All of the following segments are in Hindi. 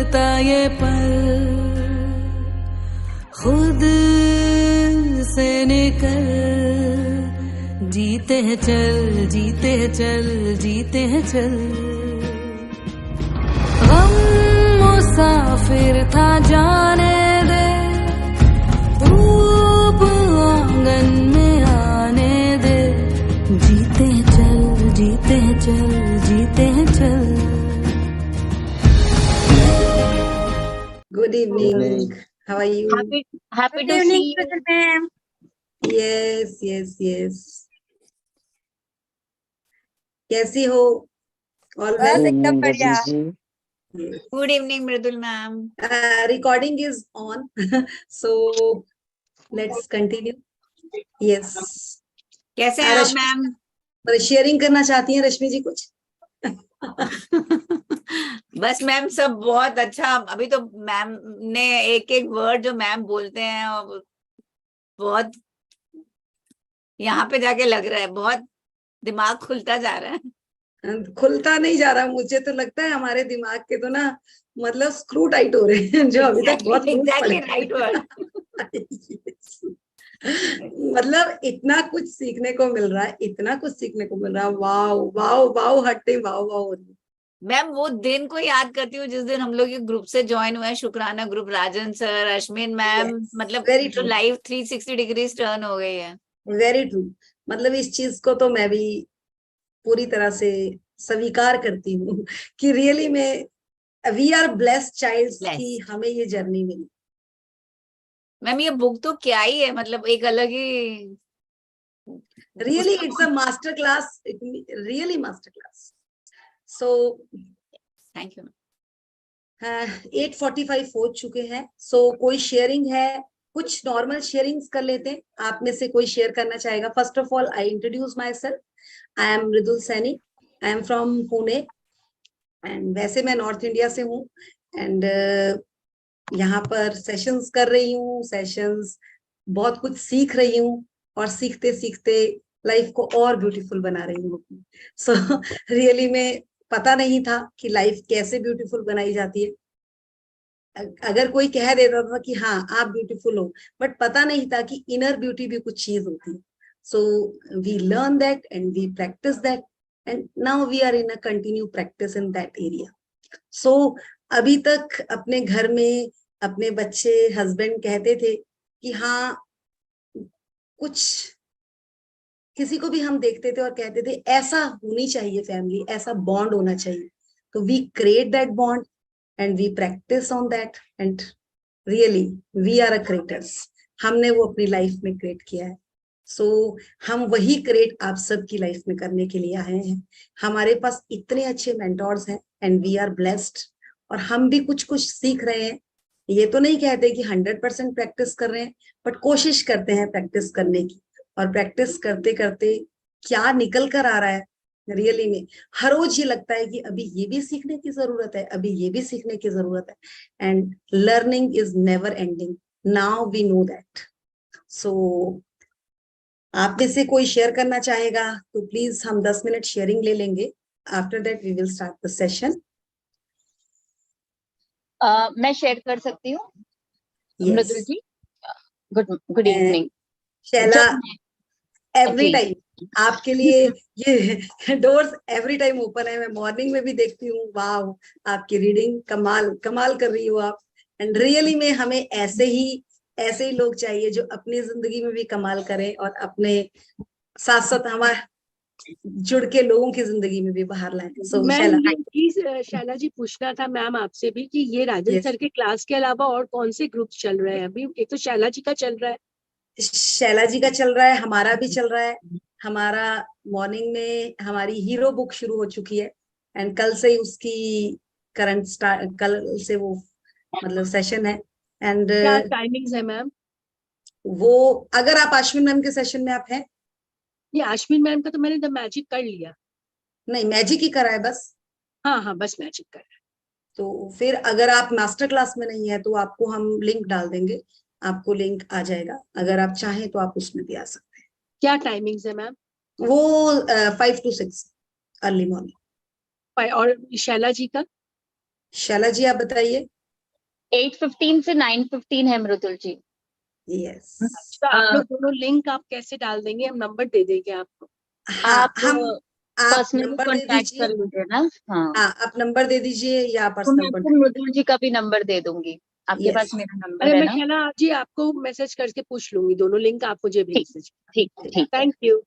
गुजरता ये पल खुद से निकल, जीते हैं चल, जीते हैं चल, जीते हैं चल। गम मुसाफिर था जाने दे, धूप आंगन में आने दे, जीते हैं चल, जीते हैं चल, जीते हैं चल। Good evening. How are you? Happy to see you, ma'am. Yes, yes, yes. कैसी हो? All बस well? एकदम बढ़िया। Yes. Good evening, Mridul ma'am. Recording is on, so let's continue. Yes. कैसे हैं आप मैम? शेयरिंग करना चाहती हैं रश्मि जी कुछ? बस मैम सब बहुत अच्छा। अभी तो मैम ने एक एक वर्ड जो मैम बोलते हैं और बहुत यहाँ पे जाके लग रहा है, बहुत दिमाग खुलता जा रहा है। खुलता नहीं जा रहा, मुझे तो लगता है हमारे दिमाग के तो ना मतलब स्क्रू टाइट हो रहे हैं जो अभी तक बहुत एग्जैक्टली राइट वर्ड। मतलब इतना कुछ सीखने को मिल रहा है, इतना कुछ सीखने को मिल रहा है। वाओ वाओ वाओ, हटते वाओ वाओ हो रही है। मैम वो दिन को याद करती हूँ जिस दिन हम लोग ये ग्रुप से ज्वाइन हुए, शुक्राना ग्रुप, राजन सर, अश्विन मैम, मतलब तो लाइव 360 डिग्री टर्न हो गई है। Very true. मतलब इस चीज को तो मैं भी पूरी तरह से स्वीकार करती हूँ कि रियली में वी आर ब्लेस्ड चाइल्ड्स की हमें ये जर्नी मिली। मैम ये बुक तो क्या ही है, मतलब एक अलग he really it's a master class, really master class. So thank you. 8:45 हो चुके हैं। सो कोई शेयरिंग है? कुछ नॉर्मल शेयरिंग्स कर लेते हैं। आप में से कोई शेयर करना चाहेगा? First of all I introduce my self, I am Mridul Saini, I am from Pune and वैसे मैं नॉर्थ इंडिया से हूँ एंड यहाँ पर सेशंस कर रही हूँ, सेशंस बहुत कुछ सीख रही हूँ और सीखते सीखते लाइफ को और ब्यूटीफुल बना रही हूँ। सो रियली में पता नहीं था कि लाइफ कैसे ब्यूटीफुल बनाई जाती है। अगर कोई कह देता था कि हाँ आप ब्यूटीफुल हो, बट पता नहीं था कि इनर ब्यूटी भी कुछ चीज होती है। So we learn that and we practise that and now we are in a continue practice in that area. So अभी तक अपने घर में अपने बच्चे, हस्बैंड कहते थे कि हाँ कुछ, किसी को भी हम देखते थे और कहते थे ऐसा होनी चाहिए फैमिली, ऐसा बॉन्ड होना चाहिए। तो we create that bond and we practice on that and really we are a creators। हमने वो अपनी लाइफ में क्रिएट किया है। सो हम वही क्रिएट आप सबकी लाइफ में करने के लिए आए हैं। हमारे पास इतने अच्छे मेंटोर्स हैं एंड वी आर ब्लेस्ड और हम भी कुछ कुछ सीख रहे हैं। ये तो नहीं कहते कि 100% प्रैक्टिस कर रहे हैं, बट कोशिश करते हैं प्रैक्टिस करने की और प्रैक्टिस करते करते क्या निकल कर आ रहा है। रियली में हर रोज ये लगता है कि अभी ये भी सीखने की जरूरत है, अभी ये भी सीखने की जरूरत है and learning is never ending. Now we know that. So आप में से कोई शेयर करना चाहेगा तो प्लीज हम 10 मिनट शेयरिंग ले लेंगे। After that we will start the session. मैं शेयर कर सकती हूँ? Mridul ji, good evening. Shaila, every time आपके लिए ये डोर्स एवरी टाइम ओपन है। मैं मॉर्निंग में भी देखती हूँ, वाव आपकी रीडिंग कमाल कमाल कर रही हो आप। एंड रियली में हमें ऐसे ही लोग चाहिए जो अपनी जिंदगी में भी कमाल करें और अपने साथ साथ हमारे जुड़ के लोगों की जिंदगी में भी बाहर लाएं। सो शैला जी पूछना था मैम आपसे भी कि ये राजन सर के क्लास के अलावा और कौन से ग्रुप चल रहे हैं अभी? एक तो शैला जी का चल रहा है, शैला जी का चल रहा है, हमारा भी चल रहा है। हमारा मॉर्निंग में हमारी हीरो बुक शुरू हो चुकी है एंड कल से ही उसकी करंट स्टार्ट, कल से वो मतलब सेशन है। एंड क्या टाइमिंग्स है मैम? वो अगर आप अश्विन मैम के सेशन में आप हैं? ये अश्विन मैम का तो मैंने द मैजिक कर लिया। नहीं, मैजिक ही करा है बस। हाँ बस मैजिक कर। तो फिर अगर आप मास्टर क्लास में नहीं है तो आपको हम लिंक डाल देंगे, आपको लिंक आ जाएगा। अगर आप चाहें तो आप उसमें भी आ सकते हैं। क्या टाइमिंग्स है मैम? वो 5 to 6 अर्ली मॉर्निंग। और शैला जी का? शैला जी आप बताइए। 8:15 से 9:15 है मृदुल जी। यस। तो आप लोग दोनों लिंक आप कैसे डाल देंगे, हम नंबर दे देंगे आपको? हाँ, आप आप पर्सनली नंबर दे कांटेक्ट दीजिए। कर लीजिए ना। हाँ, हाँ, आप नंबर दे दीजिए या तो मैं पर्सनल आपको कॉन्टेक्ट। मृदुल जी का भी नंबर दे दूंगी, आपके यस। पास मेरा नंबर अरे है मैं ना। शैला जी आपको मैसेज करके पूछ लूंगी, दोनों लिंक आप मुझे भेज ठीक दीजिए। ठीक ठीक है। Thank you.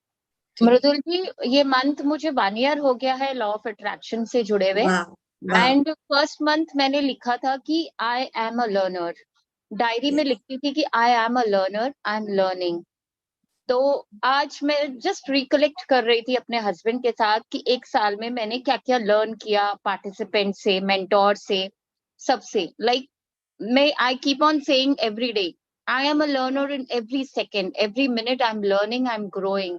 मृदुल जी, ये मंथ मुझे 1 ईयर हो गया है लॉ ऑफ अट्रैक्शन से जुड़े हुए। वाह, वाह। एंड फर्स्ट मंथ मैंने लिखा था कि आई एम अ लर्नर, डायरी में लिखती थी कि आई am a learner, I am learning. तो आज मैं जस्ट रिकलेक्ट कर रही थी अपने हस्बैंड के साथ कि 1 साल में मैंने क्या क्या लर्न किया, पार्टिसिपेंट से, मेंटोर से, सबसे। लाइक मैं I keep on saying every day, I am a learner in every second, every minute I am learning, I am growing.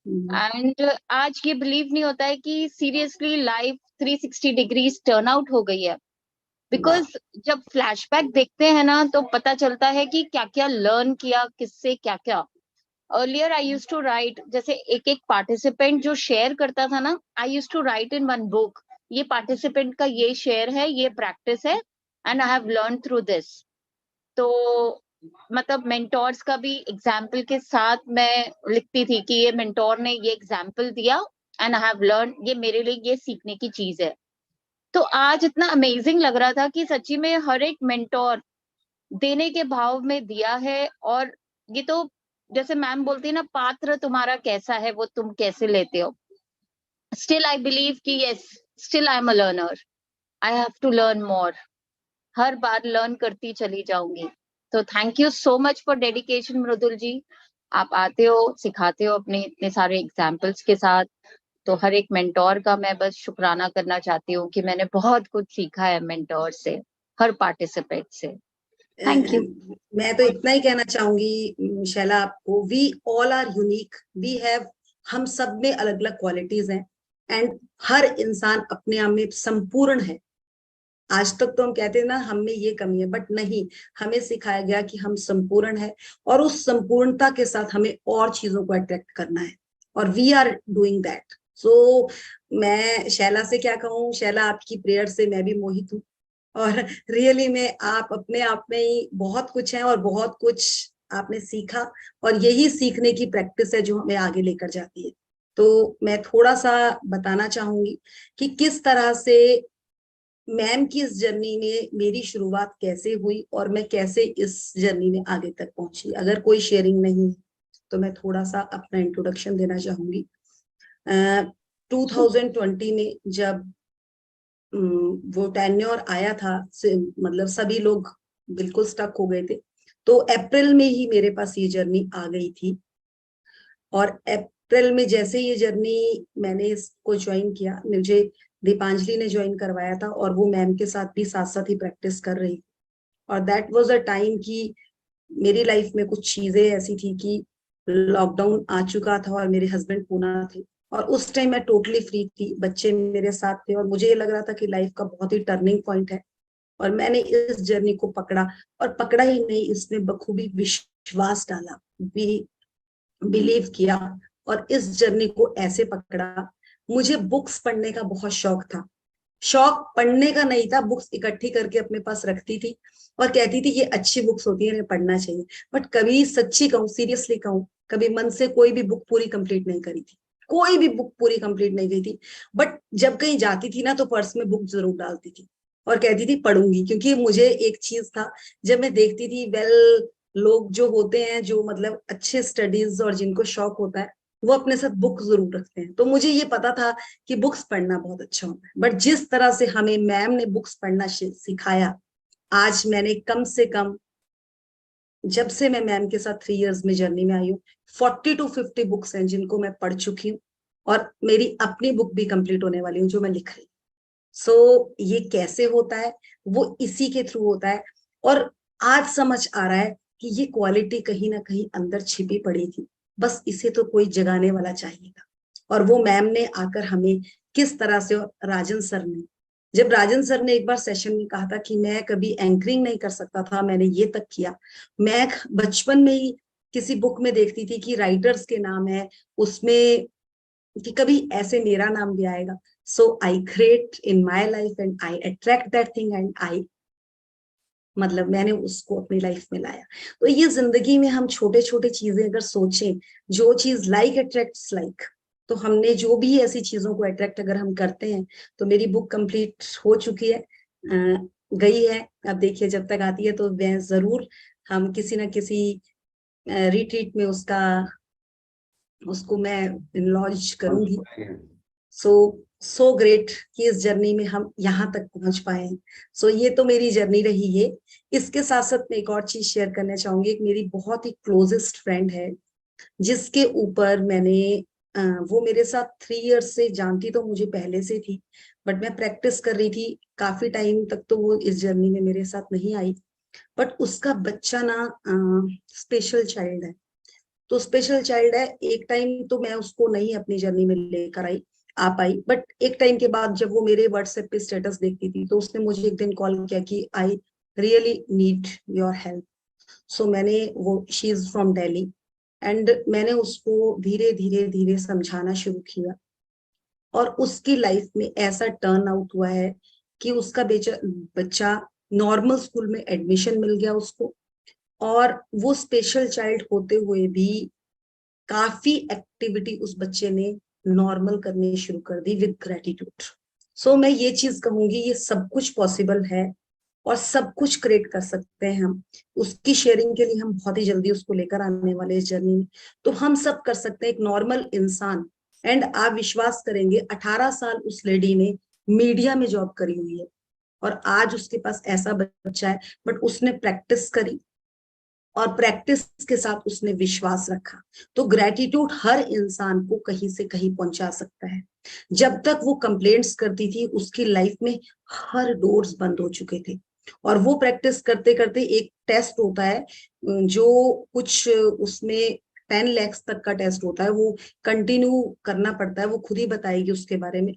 Hmm, and आज ये बिलीव नहीं होता है कि seriously life 360 degrees turn out हो गई है। वाह। बिकॉज जब फ्लैशबैक देखते हैं ना तो पता चलता है कि क्या क्या लर्न किया, किससे क्या क्या। Earlier I use to write, जैसे एक एक पार्टिसिपेंट जो शेयर करता था ना, I use to write in one book, ये पार्टिसिपेंट का ये शेयर है, ये प्रैक्टिस है, and I have learn through this. तो मतलब मेंटोर्स का भी एग्जाम्पल के साथ मैं लिखती थी कि ये मेंटोर ने ये एग्जाम्पल दिया एंड आई हैव लर्न, ये मेरे लिए ये सीखने की चीज है। तो आज इतना अमेजिंग लग रहा था कि सच्ची में हर एक मेंटोर देने के भाव में दिया है। और ये तो जैसे मैम बोलती है ना, पात्र तुम्हारा कैसा है वो तुम कैसे लेते हो। स्टिल आई बिलीव कि yes, still I am a learner, I have to learn more, हर बार लर्न करती चली जाऊंगी। तो thank you so much for dedication Mridul ji. आप आते हो, सिखाते हो अपने इतने सारे एग्जाम्पल्स के साथ। तो हर एक मेंटोर का मैं बस शुक्राना करना चाहती हूँ कि मैंने बहुत कुछ सीखा है मेंटोर से, हर पार्टिसिपेंट से। Thank you. मैं तो इतना ही कहना चाहूंगी शैला आपको, we all are unique, we have, हम सब में अलग अलग क्वालिटीज हैं एंड हर इंसान अपने आप में संपूर्ण है। आज तक तो हम कहते हैं ना हम में ये कमी है, बट नहीं, हमें सिखाया गया कि हम संपूर्ण है और उस संपूर्णता के साथ हमें और चीजों को अट्रैक्ट करना है और वी आर डूइंग दैट। सो मैं शैला से क्या कहूँ, शैला आपकी प्रेयर से मैं भी मोहित हूँ और रियली में आप अपने आप में ही बहुत कुछ है और बहुत कुछ आपने सीखा और यही सीखने की प्रैक्टिस है जो हमें आगे लेकर जाती है। तो मैं थोड़ा सा बताना चाहूंगी कि किस तरह से मैम की इस जर्नी में मेरी शुरुआत कैसे हुई और मैं कैसे इस जर्नी में आगे तक पहुंची। अगर कोई शेयरिंग नहीं है तो मैं थोड़ा सा अपना इंट्रोडक्शन देना चाहूंगी। 2020 में जब वो टेन्योर आया था, मतलब सभी लोग बिल्कुल स्टक हो गए थे, तो अप्रैल में ही मेरे पास ये जर्नी आ गई थी। और अप्रैल में जैसे ये जर्नी मैंने इसको ज्वाइन किया, मुझे दीपांजलि ने ज्वाइन करवाया था और वो मैम के साथ भी साथ साथ ही प्रैक्टिस कर रही। और दैट वाज अ टाइम कि मेरी लाइफ में कुछ चीजें ऐसी थी कि लॉकडाउन आ चुका था और मेरे हस्बैंड पूना थे और उस टाइम मैं टोटली फ्री थी, बच्चे मेरे साथ थे और मुझे ये लग रहा था कि लाइफ का बहुत ही टर्निंग पॉइंट है। और मैंने इस जर्नी को पकड़ा और पकड़ा ही नहीं, इसमें बखूबी विश्वास डाला, बिलीव किया और इस जर्नी को ऐसे पकड़ा। मुझे बुक्स पढ़ने का बहुत शौक था, शौक पढ़ने का नहीं था, बुक्स इकट्ठी करके अपने पास रखती थी और कहती थी ये अच्छी बुक्स होती है, इन्हें पढ़ना चाहिए। बट कभी, सच्ची कहूँ, सीरियसली कहूँ, कभी मन से कोई भी बुक पूरी कंप्लीट नहीं करी थी, कोई भी बुक पूरी कंप्लीट नहीं की थी। बट जब कहीं जाती थी ना तो पर्स में बुक जरूर डालती थी और कहती थी पढ़ूंगी, क्योंकि मुझे एक चीज था, जब मैं देखती थी लोग जो होते हैं, जो मतलब अच्छे स्टडीज और जिनको शौक होता है, वो अपने साथ बुक जरूर रखते हैं। तो मुझे ये पता था कि बुक्स पढ़ना बहुत अच्छा होता है। बट जिस तरह से हमें मैम ने बुक्स पढ़ना सिखाया, आज मैंने कम से कम, जब से मैं मैम के साथ 3 इयर्स में जर्नी में आई हूँ, 40 to 50 बुक्स हैं जिनको मैं पढ़ चुकी हूँ और मेरी अपनी बुक भी कंप्लीट होने वाली हूँ जो मैं लिख रही हूँ। सो ये कैसे होता है, वो इसी के थ्रू होता है। और आज समझ आ रहा है कि ये क्वालिटी कहीं ना कहीं अंदर छिपी पड़ी थी, बस इसे तो कोई जगाने वाला चाहिए था। और वो मैम ने आकर हमें किस तरह से, और राजन सर ने, जब राजन सर ने एक बार सेशन में कहा था कि मैं कभी एंकरिंग नहीं कर सकता था, मैंने ये तक किया। मैं बचपन में ही किसी बुक में देखती थी कि राइटर्स के नाम है उसमें कि कभी ऐसे मेरा नाम भी आएगा। So I create in my life and I attract that thing and I मतलब मैंने उसको अपनी लाइफ में लाया। तो ये जिंदगी में हम छोटे छोटे चीजें अगर सोचें, जो चीज लाइक अट्रैक्ट्स लाइक, तो हमने जो भी ऐसी चीजों को अट्रैक्ट अगर हम करते हैं, तो मेरी बुक कंप्लीट हो चुकी है, गई है। अब देखिए जब तक आती है तो मैं जरूर, हम किसी ना किसी रिट्रीट में उसको मैं लॉन्च करूंगी। सो ग्रेट कि इस जर्नी में हम यहाँ तक पहुंच पाए हैं। सो ये तो मेरी जर्नी रही है। इसके साथ साथ मैं एक और चीज शेयर करना चाहूंगी। एक मेरी बहुत ही क्लोजेस्ट फ्रेंड है, जिसके ऊपर मैंने वो मेरे साथ 3 इयर्स से जानती, तो मुझे पहले से थी, बट मैं प्रैक्टिस कर रही थी काफी टाइम तक, तो वो इस जर्नी में मेरे साथ नहीं आई। बट उसका बच्चा ना स्पेशल चाइल्ड है। तो स्पेशल चाइल्ड है, एक टाइम तो मैं उसको नहीं अपनी जर्नी में लेकर आ पाई, बट एक टाइम के बाद जब वो मेरे व्हाट्सएप पे स्टेटस देखती थी, तो उसने मुझे एक दिन कॉल किया कि I really need your help. So मैंने वो, she is from Delhi, and मैंने उसको धीरे धीरे धीरे समझाना शुरू किया, और उसकी लाइफ में ऐसा टर्न आउट हुआ है कि उसका बच्चा नॉर्मल स्कूल में एडमिशन मिल गया उसको, और वो स्पेशल चाइल्ड होते हुए भी काफी एक्टिविटी उस बच्चे ने नॉर्मल करनी शुरू कर दी विद ग्रेटिट्यूड। सो मैं ये चीज कहूंगी, ये सब कुछ पॉसिबल है और सब कुछ क्रिएट कर सकते हैं हम। उसकी शेयरिंग के लिए हम बहुत ही जल्दी उसको लेकर आने वाले इस जर्नी में, तो हम सब कर सकते हैं, एक नॉर्मल इंसान। एंड आप विश्वास करेंगे, 18 साल उस लेडी ने मीडिया में जॉब करी हुई है, और आज उसके पास ऐसा बच्चा है, बट उसने प्रैक्टिस करी, और प्रैक्टिस के साथ उसने विश्वास रखा। तो ग्रेटिट्यूड हर इंसान को कहीं से कहीं पहुंचा सकता है। जब तक वो कंप्लेंट्स करती थी, उसकी लाइफ में हर डोर्स बंद हो चुके थे, और वो प्रैक्टिस करते करते, एक टेस्ट होता है जो कुछ उसमें 10 lakhs तक का टेस्ट होता है, वो कंटिन्यू करना पड़ता है, वो खुद ही बताएगी उसके बारे में।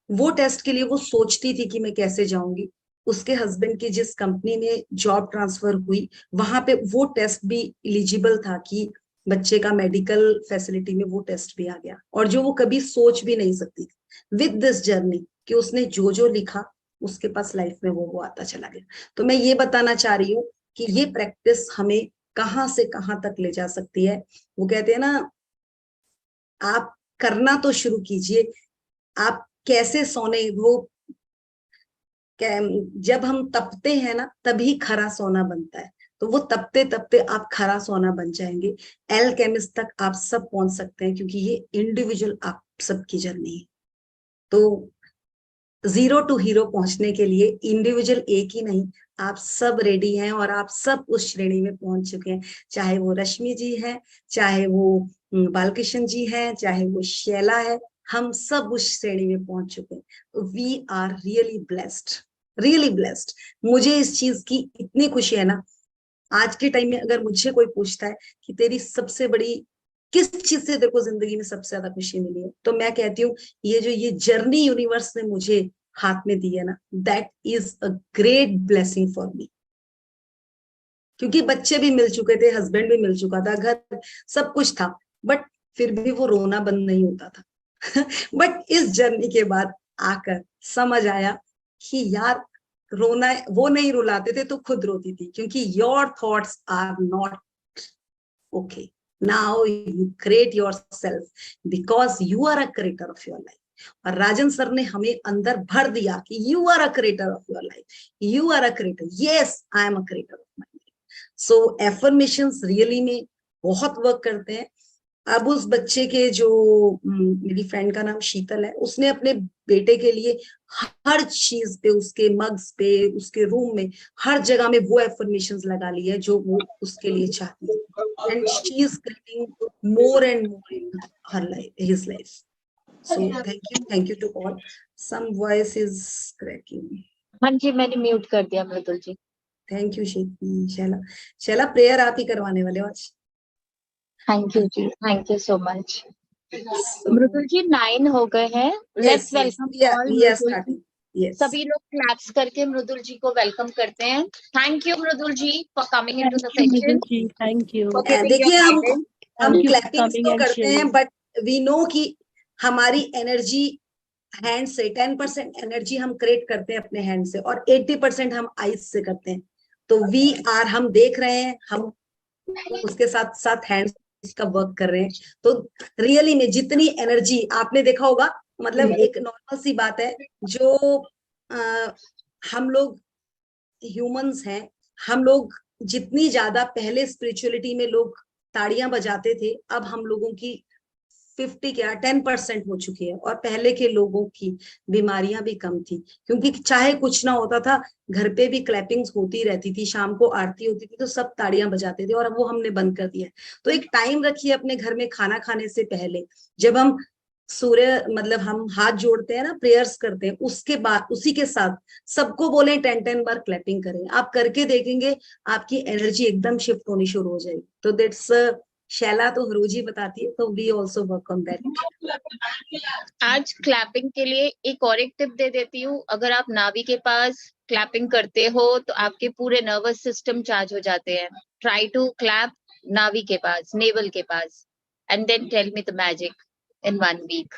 वो टेस्ट के लिए वो सोचती थी कि मैं कैसे जाऊंगी। उसके हस्बैंड की जिस कंपनी में जॉब ट्रांसफर हुई, वहां पे वो टेस्ट भी एलिजिबल था कि बच्चे का मेडिकल फैसिलिटी में वो टेस्ट भी आ गया, और जो वो कभी सोच भी नहीं सकती थी। विद दिस जर्नी कि उसने जो जो लिखा, उसके पास लाइफ में वो आता चला गया। तो मैं ये बताना चाह रही हूँ कि ये प्रैक्टिस हमें कहाँ से कहाँ तक ले जा सकती है। वो कहते हैं ना, आप करना तो शुरू कीजिए। आप कैसे सोने, वो जब हम तपते हैं ना, तभी खरा सोना बनता है। तो वो तपते तपते आप खरा सोना बन जाएंगे। एल्केमिस्ट तक आप सब पहुंच सकते हैं, क्योंकि ये इंडिविजुअल आप सबकी जर्नी है। तो 0 to हीरो पहुंचने के लिए इंडिविजुअल एक ही नहीं, आप सब रेडी हैं, और आप सब उस श्रेणी में पहुंच चुके हैं। चाहे वो रश्मि जी है, चाहे वो बालकृष्ण जी है, चाहे वो शैला है, हम सब उस श्रेणी में पहुंच चुके हैं। We are really blessed, really blessed. मुझे इस चीज की इतनी खुशी है ना। आज के टाइम में अगर मुझे कोई पूछता है कि तेरी सबसे बड़ी किस चीज से तेरे को जिंदगी में सबसे ज्यादा खुशी मिली है, तो मैं कहती हूँ, ये जर्नी यूनिवर्स ने मुझे हाथ में दी है ना, that is a great blessing for me. क्योंकि बच्चे भी मिल चुके थे, हस्बैंड भी मिल चुका था, घर सब कुछ था, बट फिर भी वो रोना बंद नहीं होता था। बट इस जर्नी के बाद आकर समझ आया कि यार, रोना वो नहीं रुलाते थे तो खुद रोती थी, क्योंकि your thoughts are not okay. Now you create yourself, because you are a creator of your life. और राजन सर ने हमें अंदर भर दिया कि you are a creator of your life, you are a creator, yes I am a creator of my life. So affirmations really में बहुत वर्क करते हैं। अब उस बच्चे के जो, मेरी फ्रेंड का नाम शीतल है, उसने अपने बेटे के लिए हर चीज पे, उसके मग्स पे, उसके रूम में, हर जगह में वो एफर्मेशंस लगा ली है जो वो उसके लिए चाहती है, and she is creating more and more in her life, his life. So thank you to all. Some voice is cracking. हाँ जी, मैंने म्यूट कर दिया Mridul ji. Thank you Shaila. Shaila, prayer आप ही करवाने वाले हो आज। थैंक यू जी, thank you so much. Mridul ji 9 हो गए हैं। Let's welcome all Mridul ji. सभी लोग क्लैप्स करके मृदुल जी को वेलकम करते हैं। Thank you Mridul ji for coming into the session. Thank you. देखिए, हम क्लैपिंग्स तो करते हैं, बट वी नो कि हमारी एनर्जी हैंड से, 10% एनर्जी हम क्रिएट करते हैं अपने हैंड से, और 80% हम आइज से करते हैं। तो वी आर, हम देख रहे हैं, हम उसके साथ साथ हैंड्स का वर्क कर रहे हैं। तो रियली में जितनी एनर्जी आपने देखा होगा, मतलब एक नॉर्मल सी बात है, जो हम लोग ह्यूमंस हैं, हम लोग जितनी ज्यादा पहले स्पिरिचुअलिटी में लोग ताड़ियां बजाते थे, अब हम लोगों की 50 क्या 10% हो चुकी है, और पहले के लोगों की बीमारियां भी कम थी, क्योंकि चाहे कुछ ना होता था, घर पे भी क्लैपिंग्स होती रहती थी, शाम को आरती होती थी तो सब ताड़ियां बजाते थे, और अब वो हमने बंद कर दिया है। तो एक टाइम रखिए अपने घर में खाना खाने से पहले, जब हम सूर्य मतलब हम हाथ जोड़ते हैं ना, प्रेयर्स करते हैं, उसके बाद उसी के साथ सबको बोले 10 बार क्लैपिंग करें। आप करके देखेंगे, आपकी एनर्जी एकदम शिफ्ट होनी शुरू हो जाएगी। तो दैट्स शैला तो रोज ही बताती है, तो we also work on that. आज क्लैपिंग के लिए एक टिप दे देती हूँ। अगर आप नाभि के पास क्लैपिंग करते हो तो आपके पूरे नर्वस सिस्टम चार्ज हो जाते हैं। ट्राई टू क्लैप नाभि के पास, नेवल के पास, and then tell me the magic in 1 week.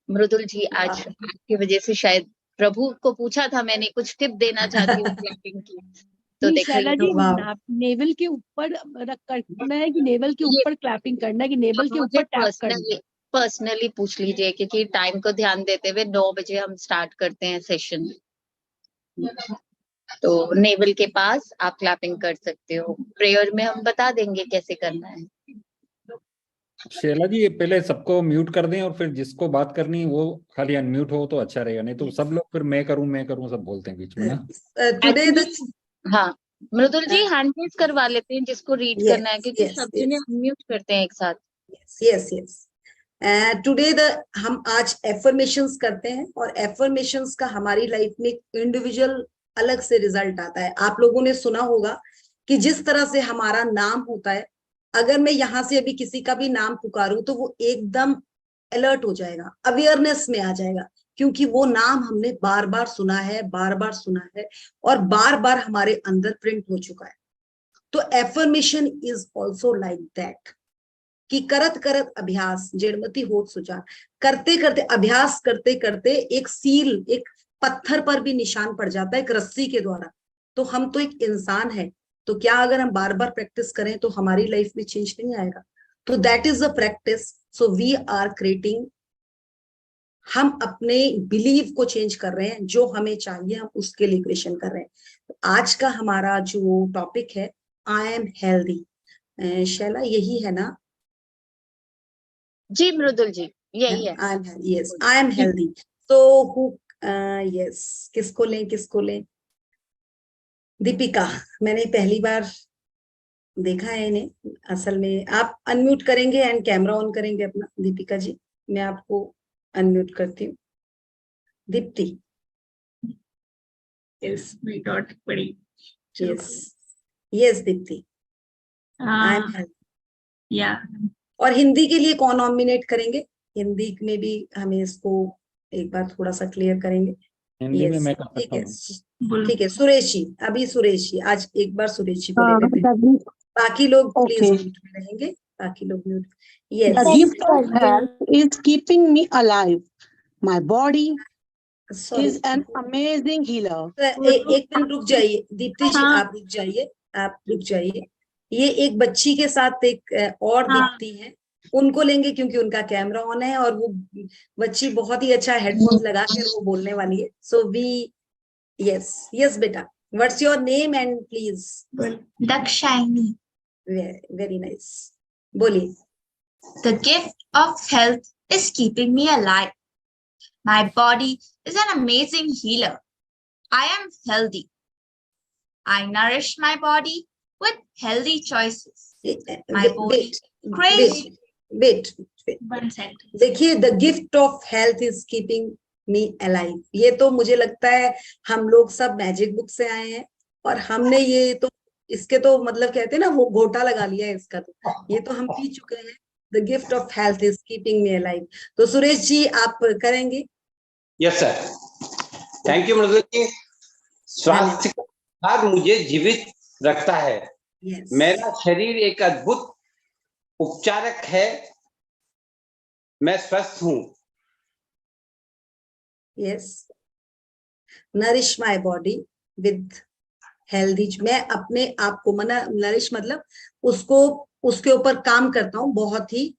Mridul ji, आज आपकी वजह से शायद प्रभु को पूछा था मैंने, कुछ टिप देना चाहती हूँ क्लैपिंग की, तो नहीं देखा शैला जी, वाह। नेवल के ऊपर रख करना है कि नेवल के ऊपर क्लैपिंग करना है कि नेवल के मुझे ऊपर टैप करना है? पर्सनली पूछ लीजिए, क्योंकि टाइम को ध्यान देते हुए 9 बजे हम स्टार्ट करते हैं सेशन। तो नेवल के पास आप क्लैपिंग कर सकते हो। प्रेयर में हम बता देंगे कैसे करना है। शैला जी, ये पहले सबको म्यूट कर दें, और फिर जिसको बात करनी है वो खाली अनम्यूट हो तो अच्छा रहेगा, नहीं तो सब लोग फिर मैं करूं सब बोलते हैं बीच में ना। टुडे द हाँ, मृदुल जी हैंड रेज करवा लेते हैं जिसको रीड Yes, करना है, क्योंकि yes, सब yes. जने अनम्यूट करते हैं एक साथ। Yes yes. टुडे द हम आज एफर्मेशंस करते हैं, और एफर्मेशंस का हमारी लाइफ में इंडिविजुअल अलग से रिजल्ट आता है। आप लोगों ने सुना होगा कि जिस तरह से हमारा नाम होता है, अगर मैं यहाँ से अभी किसी का भी नाम पुकारूं तो वो एकदम अलर्ट हो जाएगा, अवेयरनेस में आ जाएगा, क्योंकि वो नाम हमने बार बार सुना है, बार बार सुना है, और बार बार हमारे अंदर प्रिंट हो चुका है। तो affirmation is also like that, कि करत करत अभ्यास जड़मति होत सुजान, करते करते अभ्यास करते करते एक सील, एक पत्थर पर भी निशान पड़ जाता है, एक रस्सी के द्वारा। तो हम तो एक इंसान है, तो क्या अगर हम बार बार प्रैक्टिस करें तो हमारी लाइफ में चेंज नहीं आएगा? तो that is the practice. So we are creating, हम अपने बिलीव को चेंज कर रहे हैं, जो हमें चाहिए हम उसके लिए क्रिएशन कर रहे हैं। तो आज का हमारा जो टॉपिक है, आई एम हेल्दी। शैला, यही है ना? जी मृदुल जी, यही है। I am healthy. Yes, I am healthy. So who? Yes. किसको लें? दीपिका, मैंने पहली बार देखा है इन्हें। असल में आप अनम्यूट करेंगे एंड कैमरा ऑन करेंगे अपना। दीपिका जी, मैं आपको अनम्यूट करती हूँ। दीप्ति। Yes, my dot पड़ी। Yes, Deepti. I am healthy. Yeah. और हिंदी के लिए कौन नॉमिनेट करेंगे? हिंदी में भी हमें इसको एक बार थोड़ा सा क्लियर करेंगे। हिंदी में मैं कर ठीक सकता है, हूँ। ठीक है। सुरेश जी, अभी सुरेश जी, आज एक बार सुरेश जी को ले लेते हैं, बाकी लोग प्लीज म्यूट में रहेंगे, बाकी लोग mute. The gift of health is keeping me alive. My body is an amazing healer. एक मिनट रुक जाइए दीप्ति जी, आप रुक जाइए, आप रुक जाइए। ये एक बच्ची के साथ एक और दीप्ति है, उनको लेंगे क्योंकि उनका कैमरा ऑन है, और वो बच्ची बहुत ही अच्छा हेडफोन्स लगा कर वो बोलने वाली है। सो वी यस बेटा, what's your name and please? Dakshayani. Very nice, बोलिए। The gift of health is keeping me alive. My body is an amazing healer. I am healthy. I nourish my body with healthy choices. My body craves. Wait. 1 second. देखिए, the gift of health is keeping me alive, ये तो मुझे लगता है हम लोग सब मैजिक बुक से आए हैं, और हमने ये तो इसके तो मतलब कहते हैं ना, वो घोटा लगा लिया है इसका, तो ये तो हम पी चुके हैं। The gift of health is keeping me alive. तो सुरेश जी, आप करेंगे? Yes sir, thank you Mridul जी। स्वास्थ्य का आधार मुझे जीवित रखता है। मेरा शरीर एक अद्भुत उपचारक है, मैं स्वस्थ हूँ। Yes, nourish my body with healthy, मैं अपने आप को नरिश मतलब उसको उसके ऊपर काम करता हूँ, बहुत ही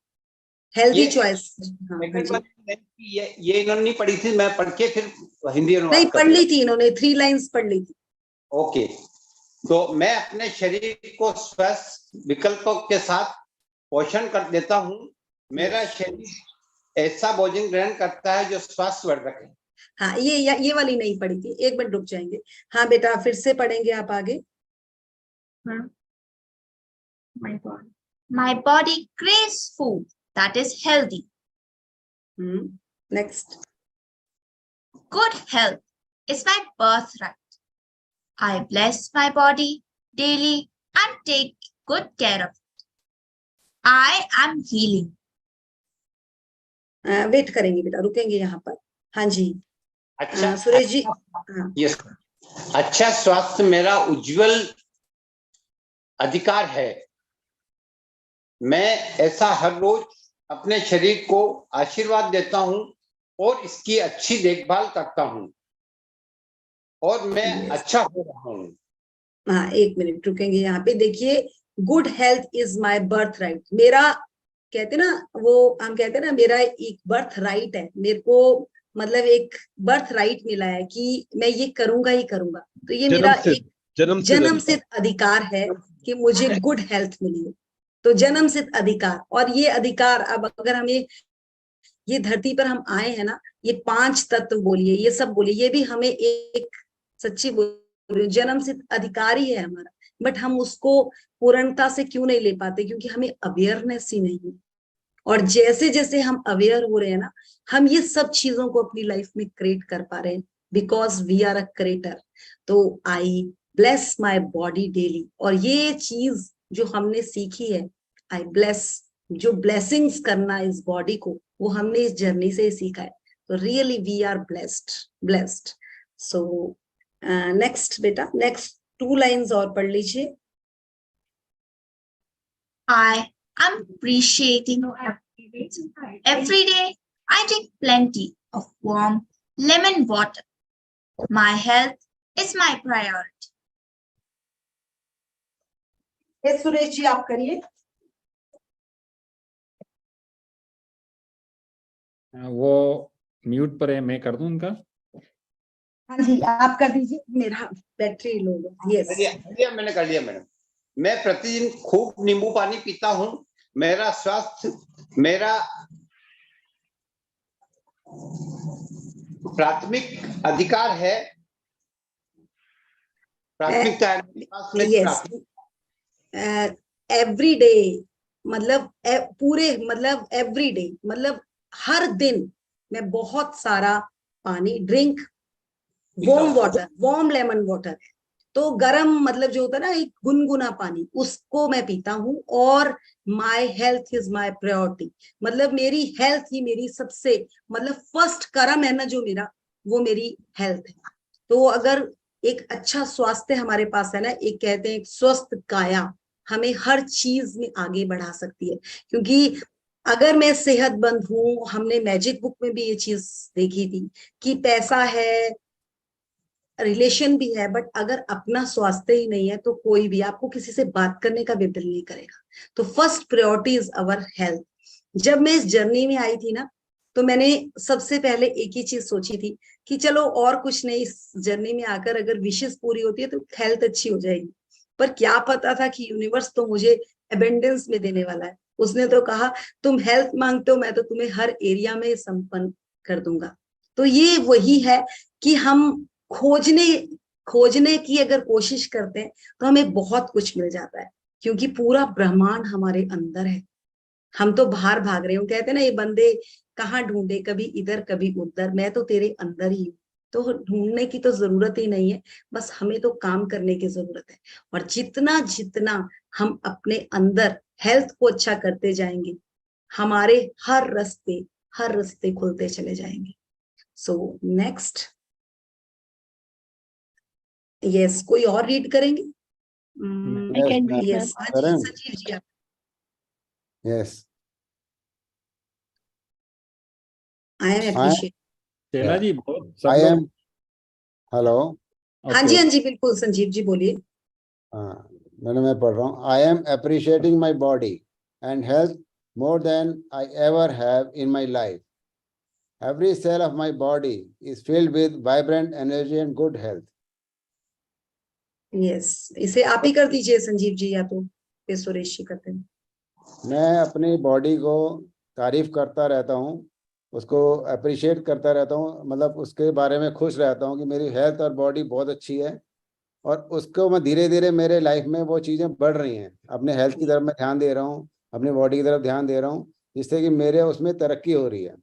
हेल्दी चॉइस। हाँ जी, ये इन्होंने नहीं पढ़ी थी, मैं पढ़ के फिर हिंदी नहीं अनुवाद कर पढ़ ली थी इन्होंने, 3 लाइंस पढ़ ली थी। ओके, तो मैं अपने शरीर को स्वस्थ विकल्पों के साथ पोषण कर देता हूँ। मेरा शरीर ऐसा भोजन ग्रहण करता है जो स्वास्थ्यवर्धक है। हाँ, ये वाली नहीं पढ़ी थी, एक मिनट रुक जाएंगे। हाँ बेटा, फिर से पढ़ेंगे आप आगे। My body craves food that is healthy. Next, Good health is my birthright. I bless my body daily and take good care of it. I am healing. Wait करेंगे बेटा, रुकेंगे यहाँ पर। हाँ जी, अच्छा सुरेश जी। हाँ, यस, अच्छा स्वास्थ्य मेरा उज्जवल अधिकार है। मैं ऐसा हर रोज अपने शरीर को आशीर्वाद देता हूँ और इसकी अच्छी देखभाल करता हूँ और मैं अच्छा हो रहा हूँ। हाँ, एक मिनट रुकेंगे यहाँ पे। देखिए, good health is my birth right. मेरा कहते ना, वो हम कहते ना, मेरा एक बर्थ राइट है, मेरे को मतलब एक बर्थ राइट मिला है कि मैं ये करूंगा ही करूंगा। तो ये मेरा एक जन्मसिद्ध अधिकार है कि मुझे गुड हेल्थ मिली है। तो जन्मसिद्ध अधिकार, और ये अधिकार अब अगर हमें ये धरती पर हम आए हैं ना, ये 5 तत्व बोलिए, ये सब बोलिए, ये भी हमें एक सच्ची जन्मसिद्ध अधिकार ही है हमारा। बट हम उसको पूर्णता से क्यों नहीं ले पाते? क्योंकि हमें अवेयरनेस ही नहीं है। और जैसे जैसे हम अवेयर हो रहे हैं ना, हम ये सब चीजों को अपनी लाइफ में क्रिएट कर पा रहे हैं, because we are a creator. तो I bless my body daily, और ये चीज जो हमने सीखी है, आई ब्लेस, जो ब्लेसिंग्स करना इस बॉडी को, वो हमने इस जर्नी से ही सीखा है। तो really we are blessed. So next बेटा, नेक्स्ट 2 लाइंस और पढ़ लीजिए। I am appreciating every day. I take plenty of warm lemon water. My health is my priority. Suresh ji आप करिए। वो म्यूट पर है, मैं कर दूं उनका? हाँ जी, आप कर दीजिए, मेरा बैटरी लो। यस, मैंने कर लिया मैडम। मैं प्रतिदिन खूब नींबू पानी पीता हूँ। मेरा स्वास्थ्य मेरा प्राथमिक अधिकार है। प्राथमिकता है। एवरी डे मतलब पूरे मतलब एवरी डे मतलब हर दिन मैं बहुत सारा पानी drink, warm water, warm lemon water, तो गरम मतलब जो होता है ना, एक गुनगुना पानी, उसको मैं पीता हूँ। और my health is my priority, मतलब मेरी हेल्थ ही मेरी सबसे मतलब फर्स्ट कर्म है ना जो मेरा, वो मेरी हेल्थ है। तो अगर एक अच्छा स्वास्थ्य हमारे पास है ना, एक कहते हैं एक स्वस्थ काया हमें हर चीज में आगे बढ़ा सकती है। क्योंकि अगर मैं सेहतमंद हूँ, हमने मैजिक बुक में भी ये चीज देखी थी कि पैसा है, रिलेशन भी है, बट अगर अपना स्वास्थ्य ही नहीं है तो कोई भी आपको किसी से बात करने का भी दिल नहीं करेगा। तो first priority is our health. जब मैं इस जर्नी में आई थी ना, तो मैंने सबसे पहले एक ही चीज सोची थी कि चलो और कुछ नहीं, इस जर्नी में आकर अगर विशेष पूरी होती है तो हेल्थ अच्छी हो जाएगी। पर क्या पता था कि यूनिवर्स तो मुझे अबेंडेंस में देने वाला है। उसने तो कहा तुम हेल्थ मांगते हो, मैं तो तुम्हें हर एरिया में संपन्न कर दूंगा। तो ये वही है कि हम खोजने की अगर कोशिश करते हैं तो हमें बहुत कुछ मिल जाता है, क्योंकि पूरा ब्रह्मांड हमारे अंदर है। हम तो बाहर भाग रहे हो, कहते हैं ना ये बंदे कहाँ ढूंढे, कभी इधर कभी उधर, मैं तो तेरे अंदर ही हूँ। तो ढूंढने की तो जरूरत ही नहीं है, बस हमें तो काम करने की जरूरत है। और जितना जितना हम अपने अंदर हेल्थ को अच्छा करते जाएंगे, हमारे हर रास्ते खुलते चले जाएंगे। सो नेक्स्ट, यस, कोई और रीड करेंगे? यस, सचिव जी आप। Yes, I am appreciate. Shaila ji बहुत सब I लोग am, hello, हाँ जी, हाँ जी, बिल्कुल संजीव जी बोलिए। हाँ मैडम, मैं पढ़ रहा हूँ. I am appreciating my body and health more than I ever have in my life. Every cell of my body is filled with vibrant energy and good health. Yes, इसे आप ही कर दीजिए संजीव जी, या तो फिर सुरेश जी करते हैं। मैं अपनी बॉडी को तारीफ करता रहता हूँ, उसको अप्रिशिएट करता रहता हूँ, मतलब उसके बारे में खुश रहता हूँ कि मेरी हेल्थ और बॉडी बहुत अच्छी है, और उसको मैं धीरे धीरे मेरे लाइफ में वो चीज़ें बढ़ रही हैं. अपने हेल्थ की तरफ मैं ध्यान दे रहा हूँ, अपनी बॉडी की तरफ ध्यान दे रहा हूँ, जिससे कि मेरे उसमें तरक्की हो रही है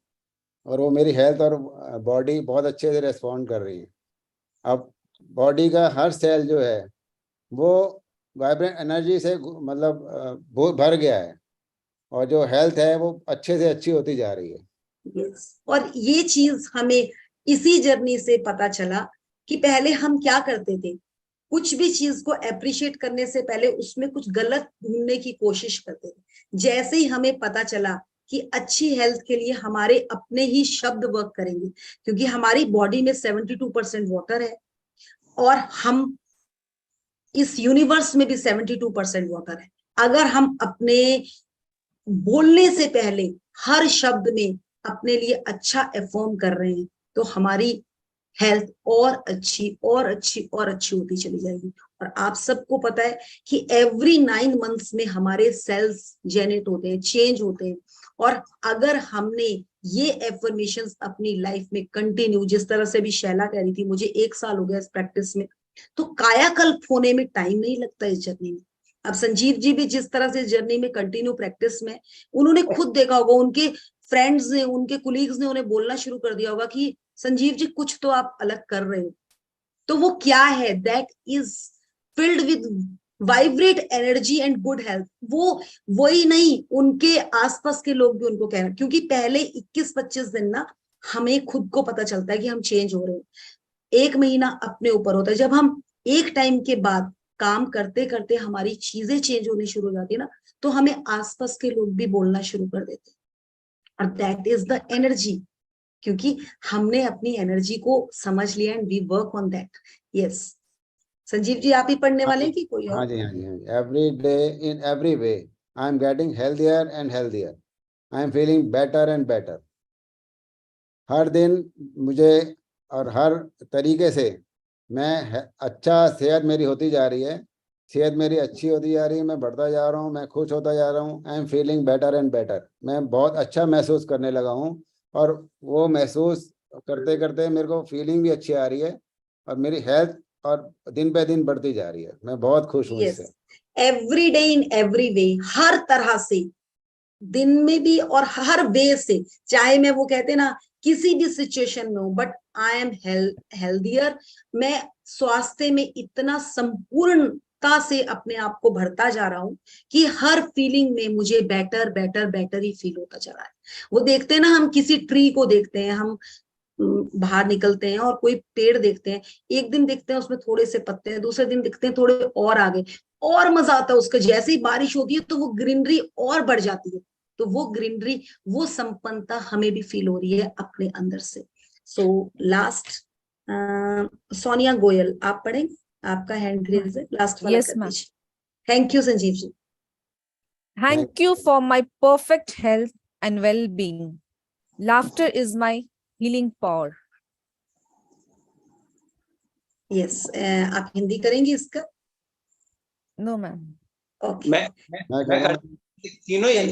और वो मेरी हेल्थ और बॉडी बहुत अच्छे से रेस्पॉन्ड कर रही है. अब बॉडी का हर सेल जो है वो वाइब्रेंट एनर्जी से मतलब वो भर गया है, और जो हेल्थ है वो अच्छे से अच्छी होती जा रही है. यस, और ये चीज हमें इसी जर्नी से पता चला कि पहले हम क्या करते थे, कुछ भी चीज को अप्रिशिएट करने से पहले उसमें कुछ गलत ढूंढने की कोशिश करते थे। जैसे ही हमें पता चला कि अच्छी हेल्थ के लिए हमारे अपने ही शब्द वर्क करेंगे, क्योंकि हमारी बॉडी में 72% वाटर है और हम इस यूनिवर्स में भी 72% वाटर है। अगर हम अपने बोलने से पहले हर शब्द में अपने लिए अच्छा अफर्म कर रहे हैं, तो हमारी हेल्थ और अच्छी और अच्छी और अच्छी होती चली जाएगी। और आप सबको पता है कि एवरी 9 मंथ्स में हमारे सेल्स जेनेट होते हैं, चेंज होते हैं, और अगर हमने ये एफर्मेशंस अपनी लाइफ में कंटिन्यू, जिस तरह से भी शैला कह रही थी, मुझे 1 साल हो गया इस प्रैक्टिस में, तो कायाकल्प होने में टाइम नहीं लगता इस जर्नी में। अब संजीव जी भी जिस तरह से जर्नी में कंटिन्यू प्रैक्टिस में, उन्होंने खुद देखा होगा, उनके फ्रेंड्स ने, उनके कुलीग्स ने उन्हें बोलना शुरू कर दिया होगा कि संजीव जी कुछ तो आप अलग कर रहे हो। तो वो क्या है, that is filled with vibrate energy and good health. वो वही नहीं, उनके आसपास के लोग भी उनको कह रहे हैं, क्योंकि पहले 21-25 दिन ना हमें खुद को पता चलता है कि हम चेंज हो रहे हैं। 1 महीना अपने ऊपर होता है। जब हम एक टाइम के बाद काम करते करते हमारी चीजें चेंज होनी शुरू हो जाती है ना, तो हमें आसपास के लोग भी बोलना शुरू कर देते हैं, और दैट इज द एनर्जी, क्योंकि हमने अपनी एनर्जी को समझ लिया and we work on that. Yes, Sanjeev ji आप ही पढ़ने वाले हैं कि कोई और? हाँ जी, हाँ जी, हाँ जी. Every day in every way I am getting healthier and healthier. I am feeling better and better. हर दिन मुझे और हर तरीके से मैं अच्छा, सेहत मेरी होती जा रही है, सेहत मेरी अच्छी होती जा रही है, मैं बढ़ता जा रहा हूँ, मैं खुश होता जा रहा हूँ. आई am feeling better and better. मैं बहुत अच्छा महसूस करने लगा हूँ, और वो महसूस करते करते मेरे को फीलिंग भी अच्छी आ रही है, और मेरी हेल्थ और दिन पे दिन बढ़ती जा रही है. मैं बहुत खुश हूँ इससे. Every day in every way, हर तरह से, दिन में भी और हर वे से, चाहे मैं वो कहते ना किसी भी सिचुएशन में हूं, बट आई एम हेल्दियर। मैं स्वास्थ्य में इतना संपूर्णता से अपने आप को भरता जा रहा हूं कि हर फीलिंग में मुझे बेटर बेटर बेटर ही फील होता जा रहा है। वो देखते हैं ना, हम किसी ट्री को देखते हैं, हम बाहर निकलते हैं और कोई पेड़ देखते हैं, एक दिन देखते हैं उसमें थोड़े से पत्ते हैं, दूसरे दिन दिखते हैं थोड़े और आगे, और मजा आता है उसका। जैसे ही बारिश होती है तो वो ग्रीनरी और बढ़ जाती है, तो वो ग्रीनरी, वो संपन्नता हमें भी फील हो रही है अपने अंदर से। सो लास्ट सोनिया गोयल आप पढ़ेंगे, आपका हैंड रेज है, लास्ट वाला कर दीजिए। Thank you Sanjeev ji. Thank you for my perfect health and well-being. Laughter is my healing power. Yes, आप हिंदी करेंगी इसका? No, ma'am. ओके, मैं तीनों लाइन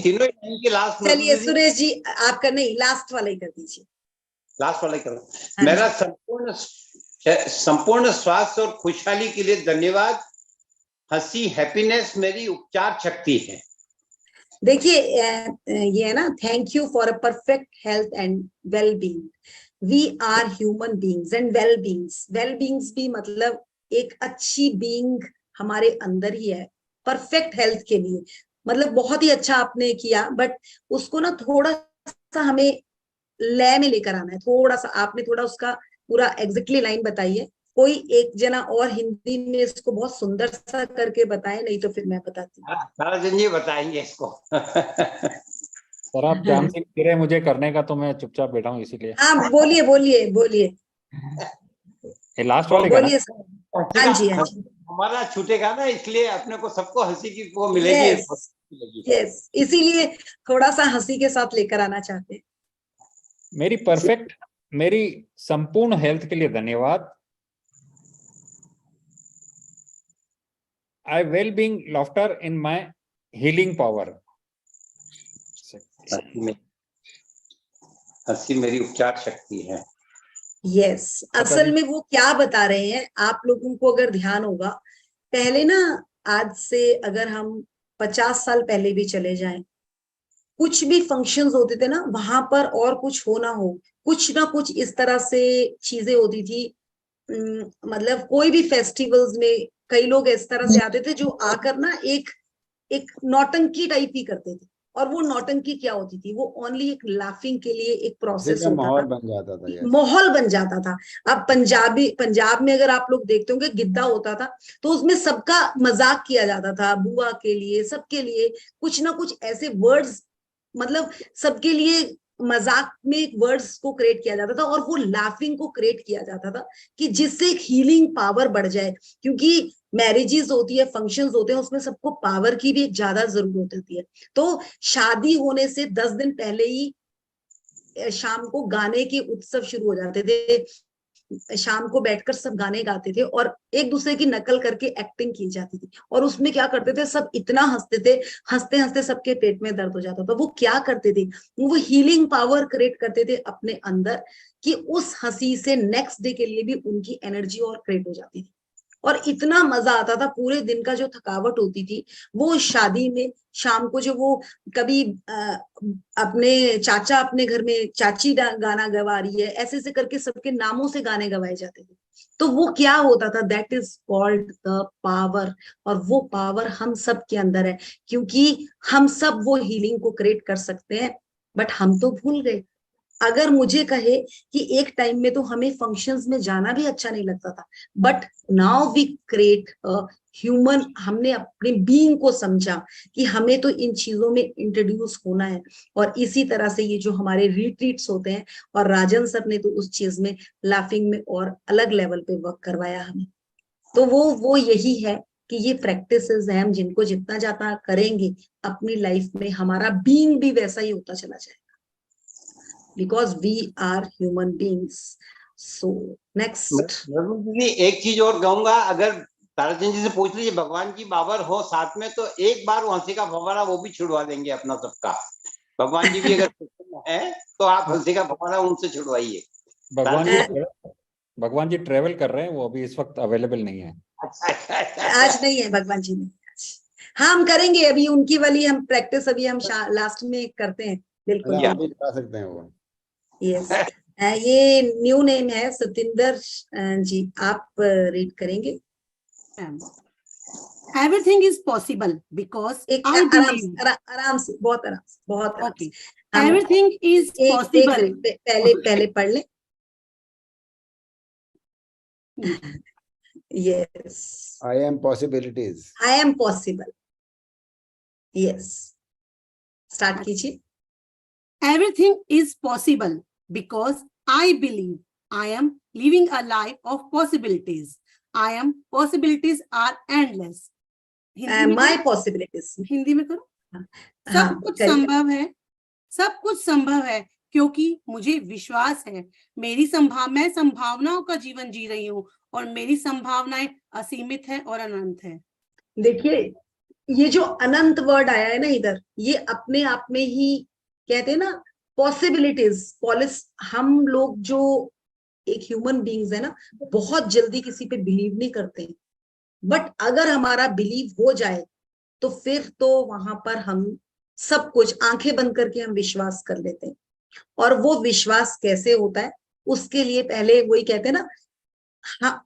के लास्ट। चलिए सुरेश जी आपका नहीं, लास्ट वाला ही कर दीजिए। लास्ट वाला ही करो। मेरा संपूर्ण स्वास्थ्य और खुशहाली के लिए धन्यवाद। हंसी, हैप्पीनेस मेरी उपचार शक्ति है। देखिए ये है ना, thank you for a perfect health and well being. We are human beings and well beings. Well beings भी मतलब एक अच्छी बीइंग हमारे अंदर ही है, परफेक्ट हेल्थ के लिए। मतलब बहुत ही अच्छा आपने किया, बट उसको ना थोड़ा सा हमें लय में लेकर आना है। थोड़ा सा आपने थोड़ा उसका पूरा एग्जैक्टली लाइन बताई है। कोई एक जना और हिंदी में इसको बहुत सुंदर सा करके बताए, नहीं तो फिर मैं बताती हूँ। सारा दिन ये बताएंगे इसको। सर आप चांस ही दे रहे मुझे करने का, तो मैं चुपचाप बैठा हूँ इसीलिए। हाँ बोलिए बोलिए बोलिए। ये लास्ट वाले गाना बोलिए सर। हाँ जी, हाँ जी। हमारा छूटेगा ना, इसलिए अपने को सबको हंसी की वो मिलेगी। यस, इसीलिए थोड़ा सा हंसी के साथ लेकर आना चाहते हैं। मेरी संपूर्ण हेल्थ के लिए धन्यवाद। I well being laughter in my healing power. हंसी मेरी उपचार शक्ति है। यस, असल में वो क्या बता रहे हैं, आप लोगों को अगर ध्यान होगा, पहले ना, आज से अगर हम 50 साल पहले भी चले जाएं, कुछ भी फंक्शंस होते थे ना, वहां पर और कुछ हो ना कुछ इस तरह से चीजें होती थी। मतलब कोई भी फेस्टिवल्स में कई लोग इस तरह से आते थे जो आकर ना एक नौटंकी टाइप ही करते थे। और वो नौटंकी क्या होती थी, वो ओनली एक लाफिंग के लिए एक प्रोसेस होता माहौल था, बन जाता था। yes. माहौल बन जाता था। अब पंजाब में अगर आप लोग देखते होंगे, गिद्दा होता था तो उसमें सबका मजाक किया जाता था, बुआ के लिए, सबके लिए कुछ ना कुछ ऐसे वर्ड्स, मतलब सबके लिए मजाक में वर्ड्स को क्रिएट किया जाता था, और वो लाफिंग को क्रिएट किया जाता था कि जिससे एक हीलिंग पावर बढ़ जाए। क्योंकि मैरिजेस होती है, फंक्शंस होते हैं, उसमें सबको पावर की भी एक ज्यादा जरूरत होती है। तो शादी होने से 10 दिन पहले ही शाम को गाने के उत्सव शुरू हो जाते थे। शाम को बैठकर सब गाने गाते थे और एक दूसरे की नकल करके एक्टिंग की जाती थी। और उसमें क्या करते थे, सब इतना हंसते थे, हंसते हंसते सबके पेट में दर्द हो जाता था। वो क्या करते थे, वो हीलिंग पावर क्रिएट करते थे अपने अंदर, कि उस हंसी से नेक्स्ट डे के लिए भी उनकी एनर्जी और क्रिएट हो जाती थी। और इतना मजा आता था, पूरे दिन का जो थकावट होती थी, वो शादी में शाम को जो वो कभी अपने चाचा अपने घर में चाची गाना गवा रही है, ऐसे ऐसे करके सबके नामों से गाने गवाए जाते थे। तो वो क्या होता था, that is called the power. और वो पावर हम सब के अंदर है, क्योंकि हम सब वो हीलिंग को क्रिएट कर सकते हैं, बट हम तो भूल गए। अगर मुझे कहे कि एक टाइम में तो हमें फंक्शंस में जाना भी अच्छा नहीं लगता था, but now we create human, हमने अपने बीइंग को समझा कि हमें तो इन चीजों में इंट्रोड्यूस होना है। और इसी तरह से ये जो हमारे रिट्रीट्स होते हैं, और राजन सर ने तो उस चीज में लाफिंग में और अलग लेवल पे वर्क करवाया हमें। तो वो यही है कि ये प्रैक्टिसेस हैं, हम जिनको जितना ज्यादा करेंगे अपनी लाइफ में, हमारा बीइंग भी वैसा ही होता चला जाएगा, because we are human beings. So next, एक चीज और कहूंगा, अगर ताराचंद जी से पूछ लीजिए, भगवान की पावर हो साथ में, तो एक बार हंसी का फव्वारा वो भी छुड़वा देंगे अपना सबका। भगवान जी भी अगर है तो आप हंसी का फव्वारा उनसे छुड़वाइए। भगवान जी ट्रेवल कर रहे हैं, वो अभी इस वक्त अवेलेबल नहीं है। आज नहीं है भगवान जी ने। हाँ, हम करेंगे अभी उनकी वाली हम प्रैक्टिस, अभी हम लास्ट में करते हैं। बिल्कुल दिखा सकते हैं वो। यस, ये न्यू नेम है सतिंदर जी, आप रीड करेंगे। Everything is possible because I believe. आराम से, बहुत आराम से, बहुत आराम से। Everything is possible. पहले पढ़ ले। Yes. I am possibilities. I am possible. Yes. Start कीजिए। Everything is possible because I believe I am living a life of possibilities. I am possibilities are endless. My possibilities. Hindi में करो। सब कुछ संभव है, सब कुछ संभव है, क्योंकि मुझे विश्वास है। मेरी मैं संभावनाओं का जीवन जी रही हूँ, और मेरी संभावनाएं असीमित है और अनंत है। देखिए, ये जो अनंत वर्ड आया है ना इधर, ये अपने आप में ही कहते हैं ना पॉसिबिलिटीज। हम लोग जो एक ह्यूमन बीइंग्स है ना, बहुत जल्दी किसी पे बिलीव नहीं करते, बट अगर हमारा बिलीव हो जाए तो फिर तो वहां पर हम सब कुछ आंखें बंद करके हम विश्वास कर लेते हैं। और वो विश्वास कैसे होता है, उसके लिए पहले वही कहते हैं ना, हाँ,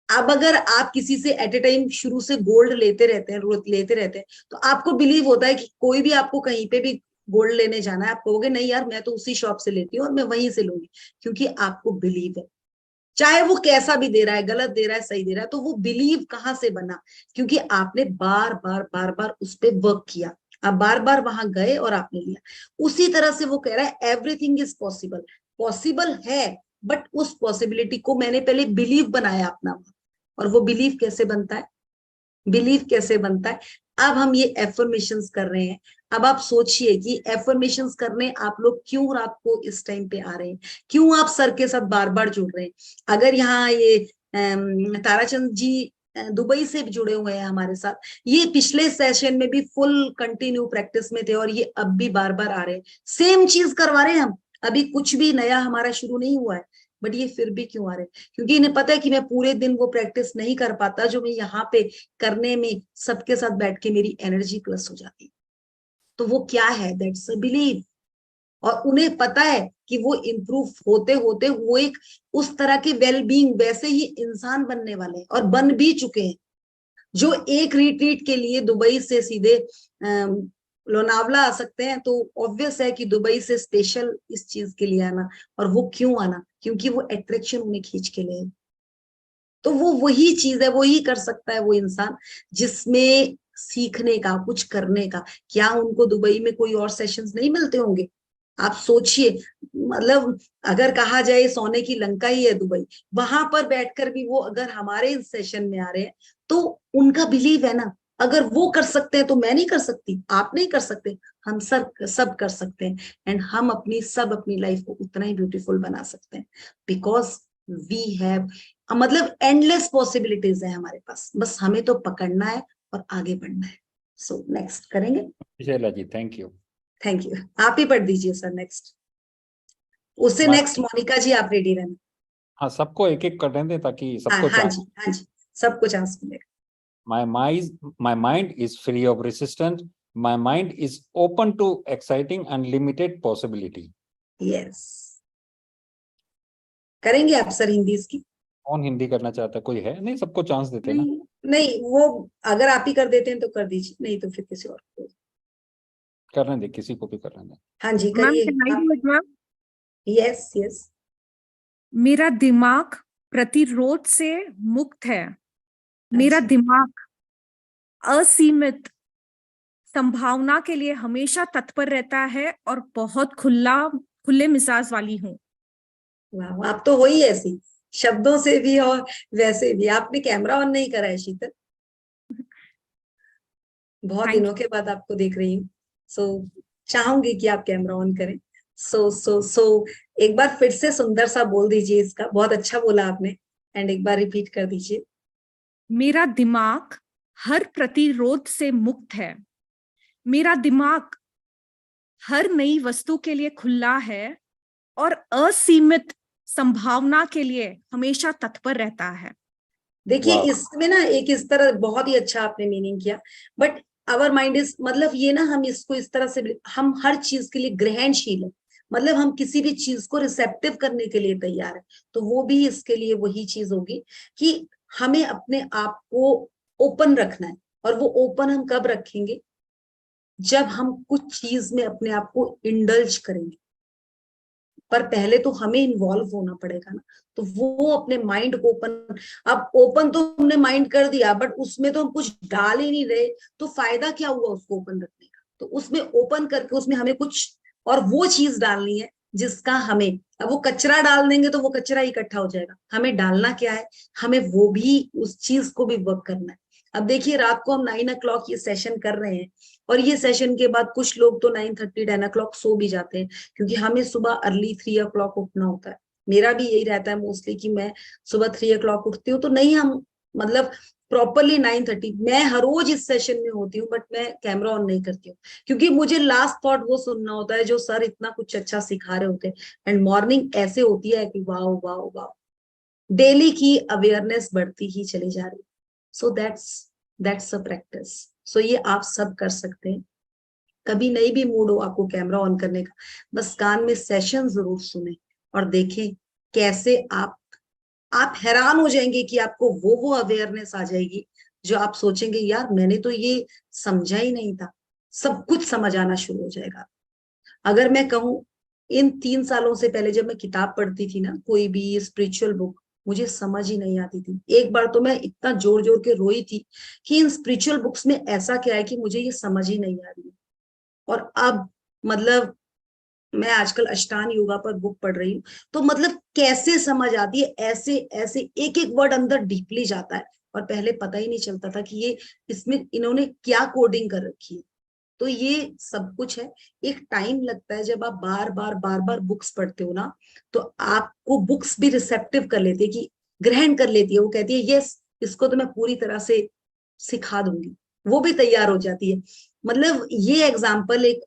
अब अगर आप किसी से एट ए टाइम शुरू से गोल्ड लेते रहते हैं तो आपको बिलीव होता है कि कोई भी आपको कहीं पे भी गोल्ड लेने जाना है, आप कहोगे नहीं यार, मैं तो उसी शॉप से लेती हूँ और मैं वहीं से लूंगी, क्योंकि आपको बिलीव है। चाहे वो कैसा भी दे रहा है, गलत दे रहा है, सही दे रहा है, तो वो बिलीव कहाँ से बना, क्योंकि आपने बार बार उस पर वर्क किया, आप बार बार वहां गए और आपने लिया। उसी तरह से वो कह रहा है एवरीथिंग इज पॉसिबल। पॉसिबल है, बट उस पॉसिबिलिटी को मैंने पहले बिलीव बनाया अपना, और वो बिलीव कैसे बनता है, बिलीव कैसे बनता है, अब हम ये एफर्मेशंस कर रहे हैं। अब आप सोचिए कि एफर्मेशंस करने आप लोग क्यों रात को इस टाइम पे आ रहे हैं, क्यों आप सर के साथ बार बार जुड़ रहे हैं। अगर यहाँ ये ताराचंद जी दुबई से भी जुड़े हुए हैं हमारे साथ, ये पिछले सेशन में भी फुल कंटिन्यू प्रैक्टिस में थे और ये अब भी बार बार आ रहे हैं, सेम चीज करवा रहे हैं हम, अभी कुछ भी नया हमारा शुरू नहीं हुआ है, बट ये फिर भी क्यों आ रहे हैं, क्योंकि इन्हें पता है कि मैं पूरे दिन वो प्रैक्टिस नहीं कर पाता जो मैं यहाँ पे करने में सबके साथ बैठ के मेरी एनर्जी प्लस हो जाती। तो वो क्या है, दैट्स अ बिलीव। और उन्हें पता है कि वो इम्प्रूव होते होते वो एक उस तरह के वेलबींग वैसे ही इंसान बनने वाले हैं और बन भी चुके हैं, जो एक रिट्रीट के लिए दुबई से सीधे लोनावला आ सकते हैं। तो ऑब्वियस है कि दुबई से स्पेशल इस चीज के लिए आना, और वो क्यों आना, क्योंकि वो अट्रैक्शन उन्हें खींच के ले। तो वो वही चीज है, वो ही कर सकता है वो इंसान जिसमें सीखने का, कुछ करने का। क्या उनको दुबई में कोई और सेशंस नहीं मिलते होंगे? आप सोचिए, मतलब अगर कहा जाए सोने की लंका ही है दुबई, वहां पर बैठकर भी वो अगर हमारे इस सेशन में आ रहे हैं तो उनका बिलीव है ना, अगर वो कर सकते हैं तो मैं नहीं कर सकती, आप नहीं कर सकते, हम सब कर सकते हैं। एंड हम अपनी लाइफ को उतना ही ब्यूटीफुल बना सकते हैं, बिकॉज वी हैव, मतलब एंडलेस पॉसिबिलिटीज है हमारे पास, बस हमें तो पकड़ना है और आगे बढ़ना है। सो नेक्स्ट करेंगे। शैला जी, थैंक यू। Thank you. आप ही पढ़ दीजिए सर नेक्स्ट। उससे नेक्स्ट मोनिका जी आप रेडी रहना। हाँ, सबको एक एक कर दें ताकि सबको हाँ जी, हाँ जी, सबको चांस मिलेगा। My mind is free of resistance. My mind is open to exciting and limited possibility. Yes. करेंगे आप सर हिंदी इसकी? कौन हिंदी करना चाहता है? कोई है? नहीं, सबको चांस देते हैं ना। नहीं, वो अगर आप ही कर देते हैं तो कर दीजिए, नहीं तो फिर किसी और को करने दे, किसी को भी करने दे। हाँ जी करिए। Yes yes. मेरा दिमाग प्रतिरोध से मुक्त है। मेरा दिमाग असीमित संभावना के लिए हमेशा तत्पर रहता है और बहुत खुले मिजाज वाली हूँ। वाह, आप तो हो ही ऐसी, शब्दों से भी और वैसे भी। आपने कैमरा ऑन नहीं करा है शीतल? बहुत दिनों के बाद आपको देख रही हूँ, सो चाहूंगी कि आप कैमरा ऑन करें। सो एक बार फिर से सुंदर सा बोल दीजिए इसका, बहुत अच्छा बोला आपने, एंड एक बार रिपीट कर दीजिए। मेरा दिमाग हर प्रतिरोध से मुक्त है। मेरा दिमाग हर नई वस्तु के लिए खुला है और असीमित संभावना के लिए हमेशा तत्पर रहता है। देखिए इसमें ना एक इस तरह बहुत ही अच्छा आपने मीनिंग किया, बट आवर माइंड इज, मतलब ये ना हम इसको इस तरह से, हम हर चीज के लिए ग्रहणशील है, मतलब हम किसी भी चीज को रिसेप्टिव करने के लिए तैयार है। तो वो भी इसके लिए वही चीज होगी कि हमें अपने आप को ओपन रखना है। और वो ओपन हम कब रखेंगे? जब हम कुछ चीज में अपने आप को इंडल्ज करेंगे। पर पहले तो हमें इन्वॉल्व होना पड़ेगा ना, तो वो अपने माइंड को ओपन, अब ओपन तो हमने माइंड कर दिया, बट उसमें तो हम कुछ डाल ही नहीं रहे, तो फायदा क्या हुआ उसको ओपन रखने का? तो उसमें ओपन करके उसमें हमें कुछ और वो चीज डालनी है जिसका हमें, अब वो कचरा डाल देंगे तो वो कचरा इकट्ठा हो जाएगा। हमें डालना क्या है? हमें वो भी, उस चीज को भी वर्क करना है। अब देखिए रात को हम 9 o'clock ये सेशन कर रहे हैं, और ये सेशन के बाद कुछ लोग तो 9:30 10 o'clock सो भी जाते हैं, क्योंकि हमें सुबह अर्ली 3 o'clock उठना होता है। मेरा भी यही रहता है मोस्टली कि मैं सुबह 3 o'clock उठती हूँ। तो नहीं, हम मतलब प्रॉपरली 9:30, मैं हर रोज इस सेशन में होती हूँ, बट मैं कैमरा ऑन नहीं करती हूँ, क्योंकि मुझे लास्ट थॉट वो सुनना होता है जो सर इतना कुछ अच्छा सिखा रहे होते हैं। एंड मॉर्निंग ऐसे होती है कि वाओ वाओ वाओ, डेली की अवेयरनेस बढ़ती ही चली जा रही। So that's a practice. सो ये आप सब कर सकते हैं। कभी नहीं भी मूड हो आपको कैमरा ऑन करने का, बस कान में सेशन जरूर सुने और देखें कैसे आप हैरान हो जाएंगे कि आपको वो अवेयरनेस आ जाएगी जो आप सोचेंगे यार मैंने तो ये समझा ही नहीं था, सब कुछ समझ आना शुरू हो जाएगा। अगर मैं कहूँ, इन 3 सालों से पहले जब मैं किताब पढ़ती थी ना, कोई भी स्पिरिचुअल बुक, मुझे समझ ही नहीं आती थी। एक बार तो मैं इतना जोर जोर के रोई थी कि इन स्पिरिचुअल बुक्स में ऐसा क्या है कि मुझे ये समझ ही नहीं आ रही है। और अब मतलब मैं आजकल अष्टांग योगा पर बुक पढ़ रही हूँ, तो मतलब कैसे समझ आती है, ऐसे ऐसे एक एक वर्ड अंदर डीपली जाता है, और पहले पता ही नहीं चलता था कि ये इसमें इन्होंने क्या कोडिंग कर रखी है। तो ये सब कुछ है, एक टाइम लगता है जब आप बार बार बुक्स पढ़ते हो ना, तो आपको बुक्स भी रिसेप्टिव कर लेती है, कि ग्रहण कर लेती है, वो कहती है यस इसको तो मैं पूरी तरह से सिखा दूंगी, वो भी तैयार हो जाती है। मतलब ये एग्जाम्पल एक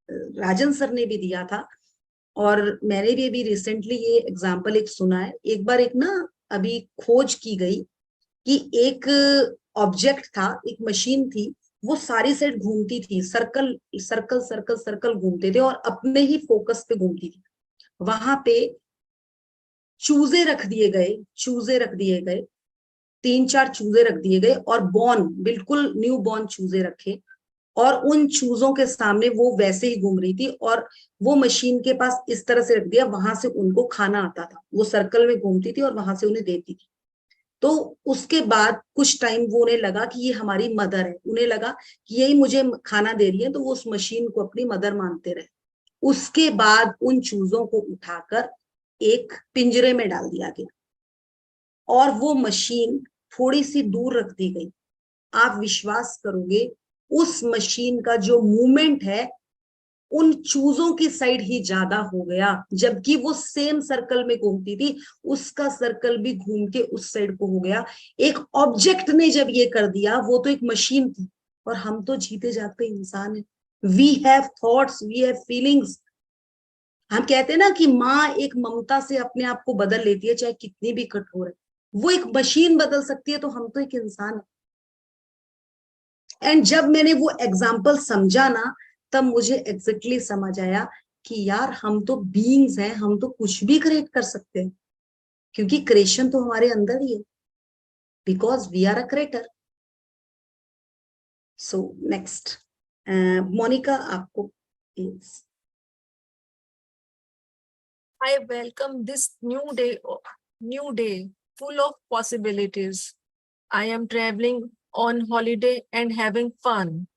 राजन सर ने भी दिया था, और मैंने भी अभी रिसेंटली ये एग्जाम्पल एक सुना है। एक बार एक ना अभी खोज की गई कि एक ऑब्जेक्ट था, एक मशीन थी, वो सारी साइड घूमती थी, सर्कल सर्कल सर्कल सर्कल घूमते थे और अपने ही फोकस पे घूमती थी। वहां पे चूजे रख दिए गए 3-4 चूजे रख दिए गए, और बिल्कुल न्यू बॉर्न चूजे रखे, और उन चूजों के सामने वो वैसे ही घूम रही थी, और वो मशीन के पास इस तरह से रख दिया, वहां से उनको खाना आता था, वो सर्कल में घूमती थी और वहां से उन्हें देती थी। तो उसके बाद कुछ टाइम वो उन्हें लगा कि ये हमारी मदर है, उन्हें लगा कि यही मुझे खाना दे रही है, तो वो उस मशीन को अपनी मदर मानते रहे। उसके बाद उन चूजों को उठाकर एक पिंजरे में डाल दिया गया, और वो मशीन थोड़ी सी दूर रख दी गई। आप विश्वास करोगे, उस मशीन का जो मूवमेंट है उन चूजों की साइड ही ज्यादा हो गया, जबकि वो सेम सर्कल में घूमती थी, उसका सर्कल भी घूम के उस साइड को हो गया। एक ऑब्जेक्ट ने जब ये कर दिया, वो तो एक मशीन थी, और हम तो जीते जागते इंसान हैं। We have thoughts, we have feelings. हम कहते हैं ना कि माँ एक ममता से अपने आप को बदल लेती है, चाहे कितनी भी कठोर है। वो एक मशीन बदल सकती है, तो हम तो एक इंसान है। एंड जब मैंने वो एग्जाम्पल समझा ना, तब मुझे एग्जैक्टली समझ आया कि यार हम तो बीइंग्स हैं, हम तो कुछ भी क्रिएट कर सकते हैं, क्योंकि क्रिएशन तो हमारे अंदर ही है, because we are a creator. So next Monica, आपको please. I welcome this new day full of possibilities. I am traveling on holiday and having fun.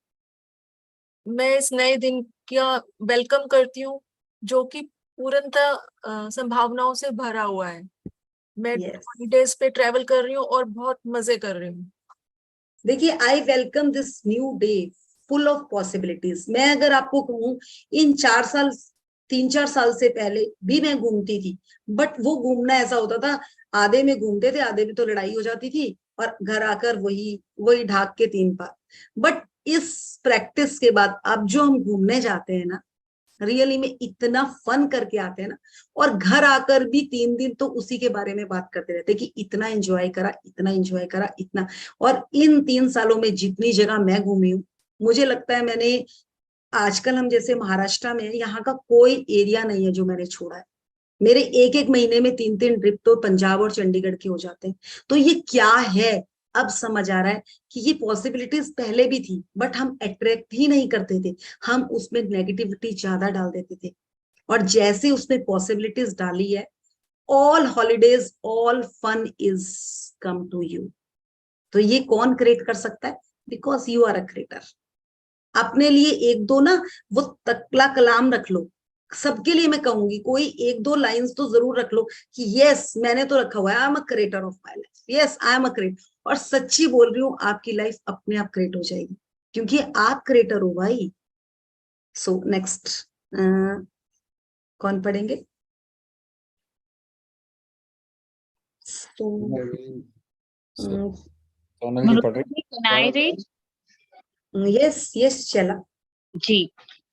मैं इस नए दिन का वेलकम करती हूँ, जो कि पूर्णतः संभावनाओं से भरा हुआ है। मैं हॉलीडेज पे ट्रैवल कर रही हूँ और बहुत मजे कर रही हूँ। देखिए, I welcome this new day full of possibilities. मैं अगर आपको कहूँ, इन 3-4 साल से पहले भी मैं घूमती थी, बट वो घूमना ऐसा होता था, आधे में घूमते थे, आधे में तो लड़ाई हो जाती थी, और घर आकर वही ढाक के 3 पार। बट इस प्रैक्टिस के बाद अब जो हम घूमने जाते हैं ना, रियली में इतना फन करके आते हैं ना, और घर आकर भी 3 दिन तो उसी के बारे में बात करते रहते हैं कि इतना एंजॉय करा, इतना एंजॉय करा, इतना। और इन 3 सालों में जितनी जगह मैं घूमी हूँ, मुझे लगता है मैंने आजकल, हम जैसे महाराष्ट्र में, यहाँ का कोई एरिया नहीं है जो मैंने छोड़ा है। मेरे एक महीने में 3 ट्रिप तो पंजाब और चंडीगढ़ के हो जाते हैं। तो ये क्या है, अब समझ आ रहा है कि ये पॉसिबिलिटीज पहले भी थी, बट हम अट्रैक्ट ही नहीं करते थे, हम उसमें नेगेटिविटी ज्यादा डाल देते थे। और जैसे उसमें पॉसिबिलिटीज डाली है, all holidays, all fun is come to you. तो ये कौन क्रिएट कर सकता है? Because you are a creator. अपने लिए 1-2 ना वो तकला कलाम रख लो। सबके लिए मैं कहूंगी, कोई 1-2 लाइंस तो जरूर रख लो कि यस मैंने तो रखा हुआ है, आई am a creator of my life, yes I am a creator. और सच्ची बोल रही हूँ, आपकी लाइफ अपने आप क्रिएट हो जाएगी, क्योंकि आप क्रिएटर हो भाई। सो नेक्स्ट कौन पढ़ेंगे? सोनल जी पढ़ रही। यस चला जी।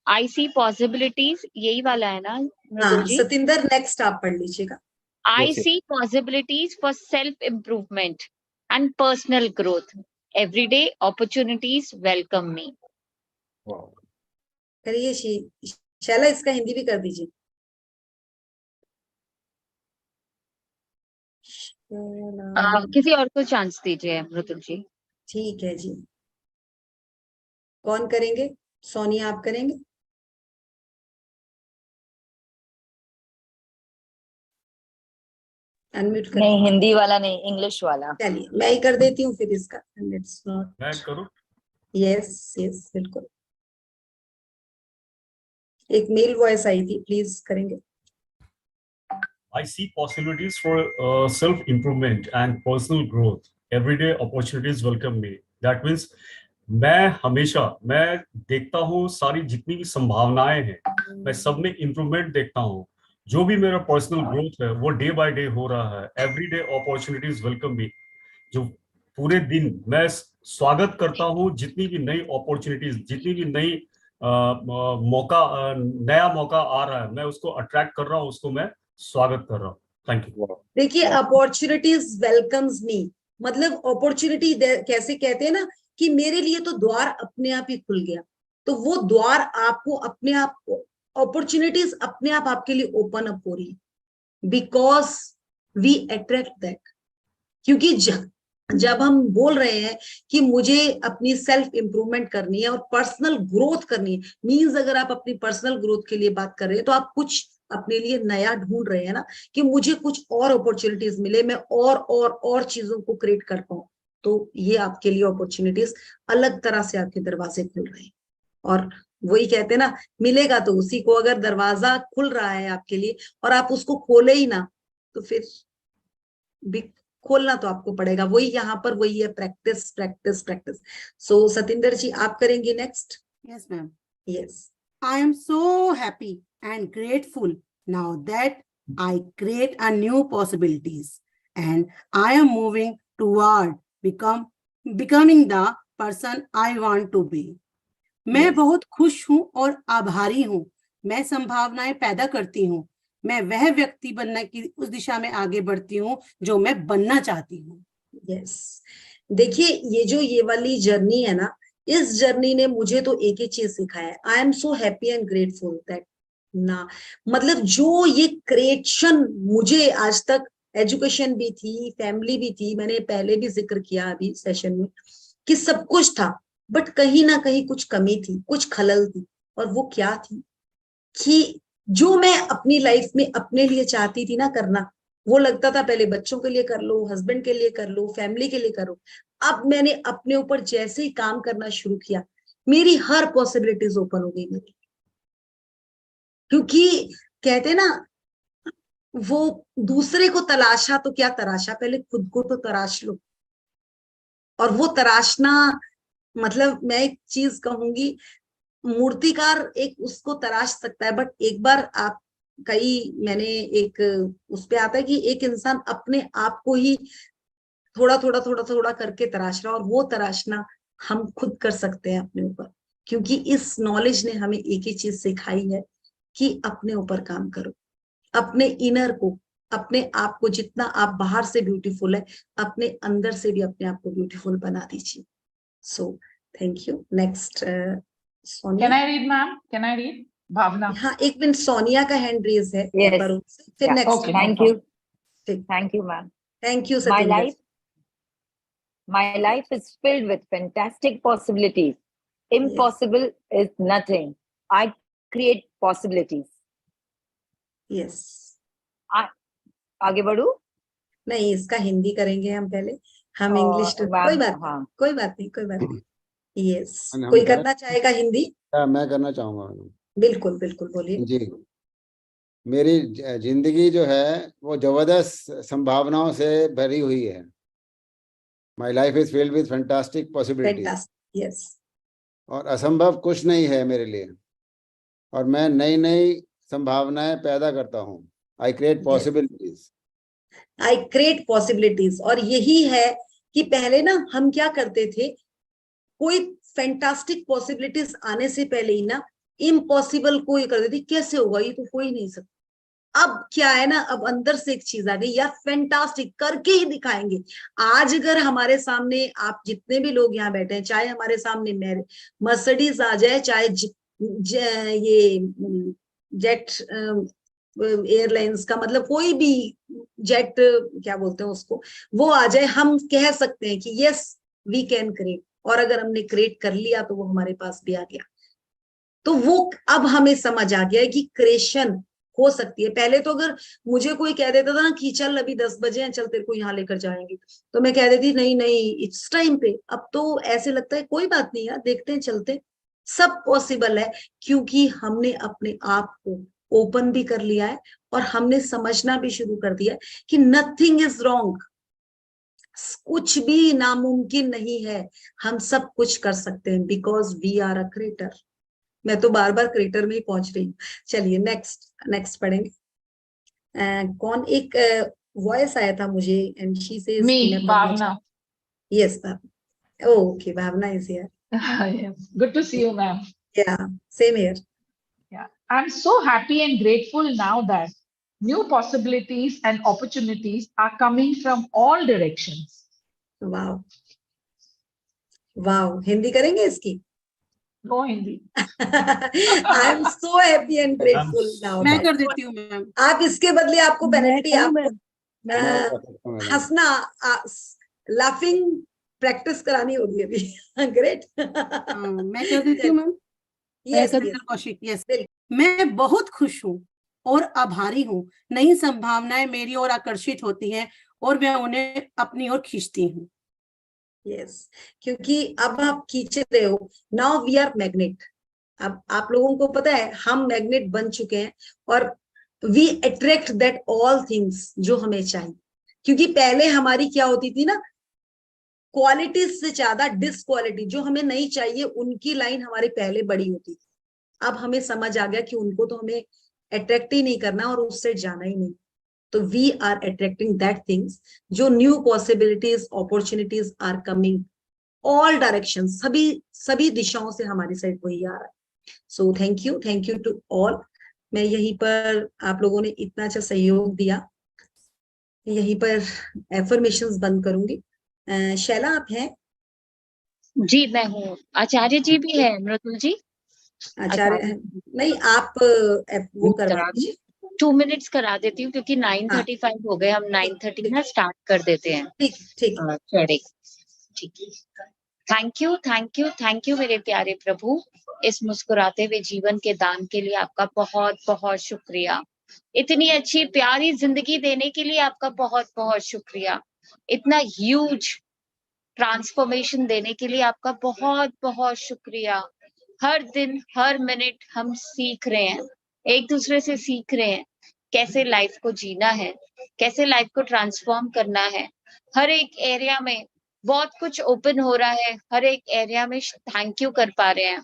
आई सी पॉसिबिलिटीज, यही वाला है ना? हाँ सतिंदर, नेक्स्ट आप पढ़ लीजिएगा। I see possibilities for self-improvement and personal growth. Everyday opportunities welcome me. करिए शैला, इसका हिंदी भी कर दीजिए। किसी और को चांस दीजिए मृदुल जी। ठीक है जी, कौन करेंगे? सोनिया आप करेंगे? अनम्यूट कर। नहीं, हिंदी वाला नहीं, इंग्लिश वाला। चलिए मैं ही कर देती हूँ फिर इसका। मैं करूँ? यस बिल्कुल। एक मेल वॉइस आई थी, प्लीज करेंगे। I see possibilities for self-improvement and personal growth. Everyday opportunities welcome me. That means मैं देखता हूँ सारी जितनी भी संभावनाएं हैं, मैं सब में इम्प्रूवमेंट देखता हूँ। जो भी मेरा पर्सनल ग्रोथ है वो डे बाय डे हो रहा है। एवरीडे अपॉर्चुनिटीज वेलकम मी। जो पूरे दिन मैं स्वागत करता हूँ जितनी भी नई अपॉर्चुनिटीज, जितनी भी नई नया मौका आ रहा है, मैं उसको अट्रैक्ट कर रहा हूँ, उसको मैं स्वागत कर रहा हूँ। Thank you. देखिए, अपॉर्चुनिटीज वेलकम्स मी, मतलब अपॉर्चुनिटी कैसे कहते हैं ना कि मेरे लिए तो द्वार अपने आप ही खुल गया, तो वो द्वार आपको अपने आप, अपॉर्चुनिटीज अपने आप आपके लिए ओपन अप हो रही है, बिकॉज वी अट्रैक्ट दैट। क्योंकि जब हम बोल रहे हैं कि मुझे अपनी सेल्फ इंप्रूवमेंट करनी है और पर्सनल ग्रोथ करनी है, मींस अगर आप अपनी पर्सनल ग्रोथ के लिए बात कर रहे हैं तो आप कुछ अपने लिए नया ढूंढ रहे हैं ना, कि मुझे कुछ और अपॉर्चुनिटीज मिले, मैं और चीजों को क्रिएट कर पाऊं, तो ये आपके लिए अपॉर्चुनिटीज अलग तरह से आपके दरवाजे खुल रहे हैं। और वही कहते हैं ना, मिलेगा तो उसी को, अगर दरवाजा खुल रहा है आपके लिए और आप उसको खोले ही ना, तो फिर भी खोलना तो आपको पड़ेगा। वही यहाँ पर वही है, प्रैक्टिस प्रैक्टिस प्रैक्टिस। सो सतिंदर जी, आप करेंगे next. Yes ma'am. Yes. I am so happy and grateful now that I create a new possibilities and I am moving toward becoming the person I want to be. मैं बहुत खुश हूँ और आभारी हूँ। मैं संभावनाएं पैदा करती हूँ। मैं वह व्यक्ति बनने की उस दिशा में आगे बढ़ती हूँ जो मैं बनना चाहती हूँ। यस। देखिए, ये वाली जर्नी है ना, इस जर्नी ने मुझे तो एक ही चीज सिखाया है, I am so happy and grateful that ना, मतलब जो ये क्रिएशन मुझे आज तक, एजुकेशन भी थी, फैमिली भी थी, मैंने पहले भी जिक्र किया अभी सेशन में कि सब कुछ था, बट कहीं ना कहीं कुछ कमी थी, कुछ खलल थी। और वो क्या थी कि जो मैं अपनी लाइफ में अपने लिए चाहती थी ना करना, वो लगता था पहले बच्चों के लिए कर लो, हस्बैंड के लिए कर लो, फैमिली के लिए करो। अब मैंने अपने ऊपर जैसे ही काम करना शुरू किया, मेरी हर पॉसिबिलिटीज ओपन हो गई मेरी। क्योंकि कहते ना, वो दूसरे को तलाशा तो क्या तराशा, पहले खुद को तो तराश लो। और वो तराशना, मतलब मैं एक चीज कहूंगी, मूर्तिकार एक उसको तराश सकता है, बट एक बार आप मैंने एक उस पे आता है कि एक इंसान अपने आप को ही थोड़ा करके तराश रहा, और वो तराशना हम खुद कर सकते हैं अपने ऊपर। क्योंकि इस नॉलेज ने हमें एक ही चीज सिखाई है कि अपने ऊपर काम करो, अपने इनर को, अपने आप को, जितना आप बाहर से ब्यूटीफुल है, अपने अंदर से भी अपने आप को ब्यूटीफुल बना दीजिए। सो thank you. Next Sonia. Can I read, ma'am? Can I read? भावना। हाँ, एक मिनट, सोनिया का हैंड रेज है। Yes. फिर next. Okay, Thank you. Thank you, ma'am. Thank you. My life is filled with fantastic possibilities. Impossible is nothing. I create possibilities. Yes. आगे बढ़ू? नहीं, इसका हिंदी करेंगे हम पहले, हम इंग्लिश तो कोई बात नहीं। यस, कोई करना चाहेगा हिंदी? मैं करना चाहूंगा। बिल्कुल बिल्कुल, बोलिए जी। मेरी जिंदगी जो है वो जबरदस्त संभावनाओं से भरी हुई है। My life is filled with fantastic possibilities. Yes. और असंभव कुछ नहीं है मेरे लिए, और मैं नई नई संभावनाएं पैदा करता हूँ। I create possibilities. I create possibilities. और यही है कि पहले ना हम क्या करते थे, कोई फैंटास्टिक पॉसिबिलिटीज आने से पहले ही ना इम्पॉसिबल को ये कर देती, कैसे होगा, ये तो हो ही नहीं सकता। अब क्या है ना, अब अंदर से एक चीज आ गई, यार फैंटास्टिक करके ही दिखाएंगे। आज अगर हमारे सामने, आप जितने भी लोग यहाँ बैठे हैं, चाहे हमारे सामने मर्सिडीज आ जाए, चाहे ये जेट एयरलाइंस का, मतलब कोई भी जेट, क्या बोलते हैं उसको, वो आ जाए, हम कह सकते हैं कि यस वी कैन क्रिएट। और अगर हमने क्रिएट कर लिया तो वो हमारे पास भी आ गया। तो वो अब हमें समझ आ गया है कि क्रिएशन हो सकती है। पहले तो अगर मुझे कोई कह देता था ना कि चल अभी 10 बजे हैं, चल तेरे को यहाँ लेकर जाएंगे, तो मैं कह देती नहीं इट्स टाइम पे। अब तो ऐसे लगता है कोई बात नहीं यार, देखते हैं, चलते। सब पॉसिबल है, क्योंकि हमने अपने आप को ओपन भी कर लिया है और हमने समझना भी शुरू कर दिया है कि नथिंग इज रॉन्ग, कुछ भी नामुमकिन नहीं है, हम सब कुछ कर सकते हैं, because we are a creator. मैं तो बार बार क्रिएटर में ही पहुंच रही हूँ। चलिए नेक्स्ट पढ़ेंगे। कौन, एक वॉइस आया था मुझे, and she says Bhavana. Yes Bhavana, okay, Bhavana is here. Yes. Good to see you, ma'am. Yeah, same here. Yeah, I'm so happy and grateful now that new possibilities and opportunities are coming from all directions. Wow. Wow. Hindi करेंगे इसकी? No Hindi. I am so happy and grateful now. मैं कर देती हूँ मैम। आप इसके बदले आपको पेनल्टी, आपको हंसना, लाफिंग प्रैक्टिस करानी होगी अभी। ग्रेट। मैं कर देती हूँ मैम। कौशिक, यस। मैं बहुत खुश हूँ और आभारी हूँ। नई संभावनाएं मेरी ओर आकर्षित होती हैं और मैं उन्हें अपनी ओर खींचती हूँ। यस, क्योंकि अब आप खींच रहे हो। Now we are magnet. अब आप लोगों को पता है हम मैग्नेट बन चुके हैं और we attract that all things जो हमें चाहिए। क्योंकि पहले हमारी क्या होती थी ना, क्वालिटी से ज्यादा डिसक्वालिटी, जो हमें नहीं चाहिए उनकी लाइन हमारी पहले बड़ी होती थी। अब हमें समझ आ गया कि उनको तो हमें अट्रैक्ट ही नहीं करना और उससे जाना ही नहीं। तो we are attracting that things, जो new possibilities, opportunities are coming all direction, सभी दिशाओं से हमारी साइड वही आ रहा है। So thank you to all. मैं यहीं पर, आप लोगों ने इतना अच्छा सहयोग दिया, यहीं पर एफर्मेशंस बंद करूंगी। शैला आप हैं? जी मैं हूँ। आचार्य जी भी है, मृदुल जी। आचार्य नहीं, आप वो करवा दीजिए। 2 मिनट्स करा देती हूँ क्योंकि 9:35 हो गए, हम 9:30 ना स्टार्ट कर देते हैं। ठीक। थैंक यू मेरे प्यारे प्रभु, इस मुस्कुराते हुए जीवन के दान के लिए आपका बहुत बहुत शुक्रिया। इतनी अच्छी प्यारी जिंदगी देने के लिए आपका बहुत बहुत शुक्रिया। इतना ह्यूज ट्रांसफॉर्मेशन देने के लिए आपका बहुत बहुत शुक्रिया। हर दिन हर मिनट हम सीख रहे हैं, एक दूसरे से सीख रहे हैं कैसे लाइफ को जीना है, कैसे लाइफ को ट्रांसफॉर्म करना है। हर एक एरिया में बहुत कुछ ओपन हो रहा है, हर एक एरिया में थैंक यू कर पा रहे हैं।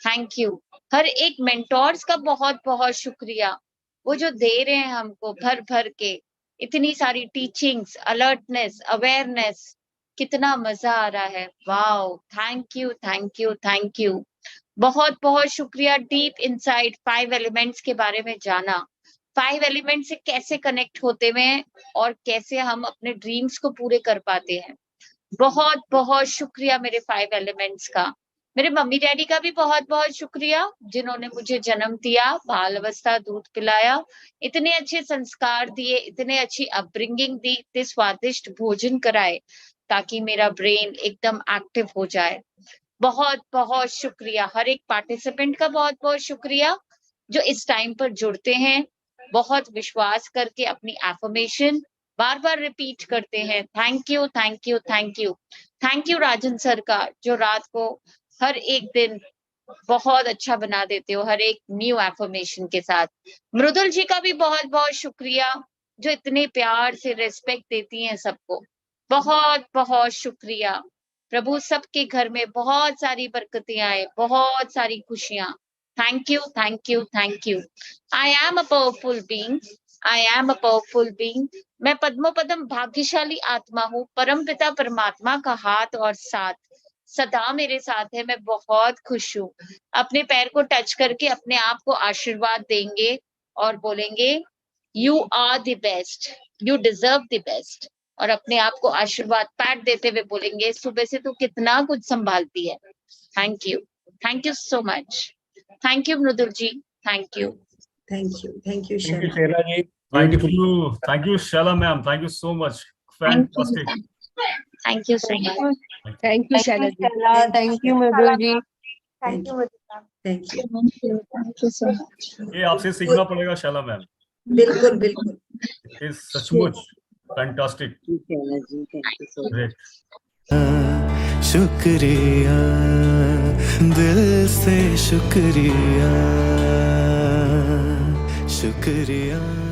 Thank you. हर एक मेंटोर्स का बहुत बहुत शुक्रिया, वो जो दे रहे हैं हमको भर भर के इतनी सारी टीचिंग्स, अलर्टनेस, अवेयरनेस, कितना मजा आ रहा है। Wow, thank you. बहुत बहुत शुक्रिया। डीप इनसाइड 5 एलिमेंट्स के बारे में जाना, 5 एलिमेंट से कैसे कनेक्ट होते हैं और कैसे हम अपने ड्रीम्स को पूरे कर पाते हैं। बहुत बहुत शुक्रिया मेरे 5 एलिमेंट्स का। मेरे मम्मी डैडी का भी बहुत बहुत शुक्रिया, जिन्होंने मुझे जन्म दिया, बाल अवस्था, दूध पिलाया, इतने अच्छे संस्कार दिए, इतने अच्छी अपब्रिंगिंग दी, इतने स्वादिष्ट भोजन कराए ताकि मेरा ब्रेन एकदम एक्टिव हो जाए। बहुत बहुत शुक्रिया। हर एक पार्टिसिपेंट का बहुत बहुत शुक्रिया जो इस टाइम पर जुड़ते हैं, बहुत विश्वास करके अपनी एफर्मेशन बार बार रिपीट करते हैं। थैंक यू राजन सर का, जो रात को हर एक दिन बहुत अच्छा बना देते हो, हर एक न्यू एफर्मेशन के साथ। मृदुल जी का भी बहुत बहुत शुक्रिया, जो इतने प्यार से रिस्पेक्ट देती हैं सबको। बहुत बहुत शुक्रिया प्रभु। सबके घर में बहुत सारी बरकतें आए, बहुत सारी खुशियां। Thank you. I am a powerful being. मैं पद्मोपदम भाग्यशाली आत्मा हूँ। परम पिता परमात्मा का हाथ और साथ सदा मेरे साथ है। मैं बहुत खुश हूँ। अपने पैर को टच करके अपने आप को आशीर्वाद देंगे और बोलेंगे you are the best, you deserve the best, और अपने आप को आशीर्वाद पैट देते हुए बोलेंगे सुबह से तू कितना कुछ संभालती है। Thank you so much. Thank you Mridul ji. Thank you Shaila ji. Thank you Shala ma'am, thank you so much, fantastic. Thank you so much. Thank you Shala ji. Thank you Mridul ji. Thank you so much. ये आपसे सीखना पड़ेगा शैला मैम। बिल्कुल। ये सचमुच फैंटास्टिक, ग्रेट। शुक्रिया दिल से शुक्रिया शुक्रिया।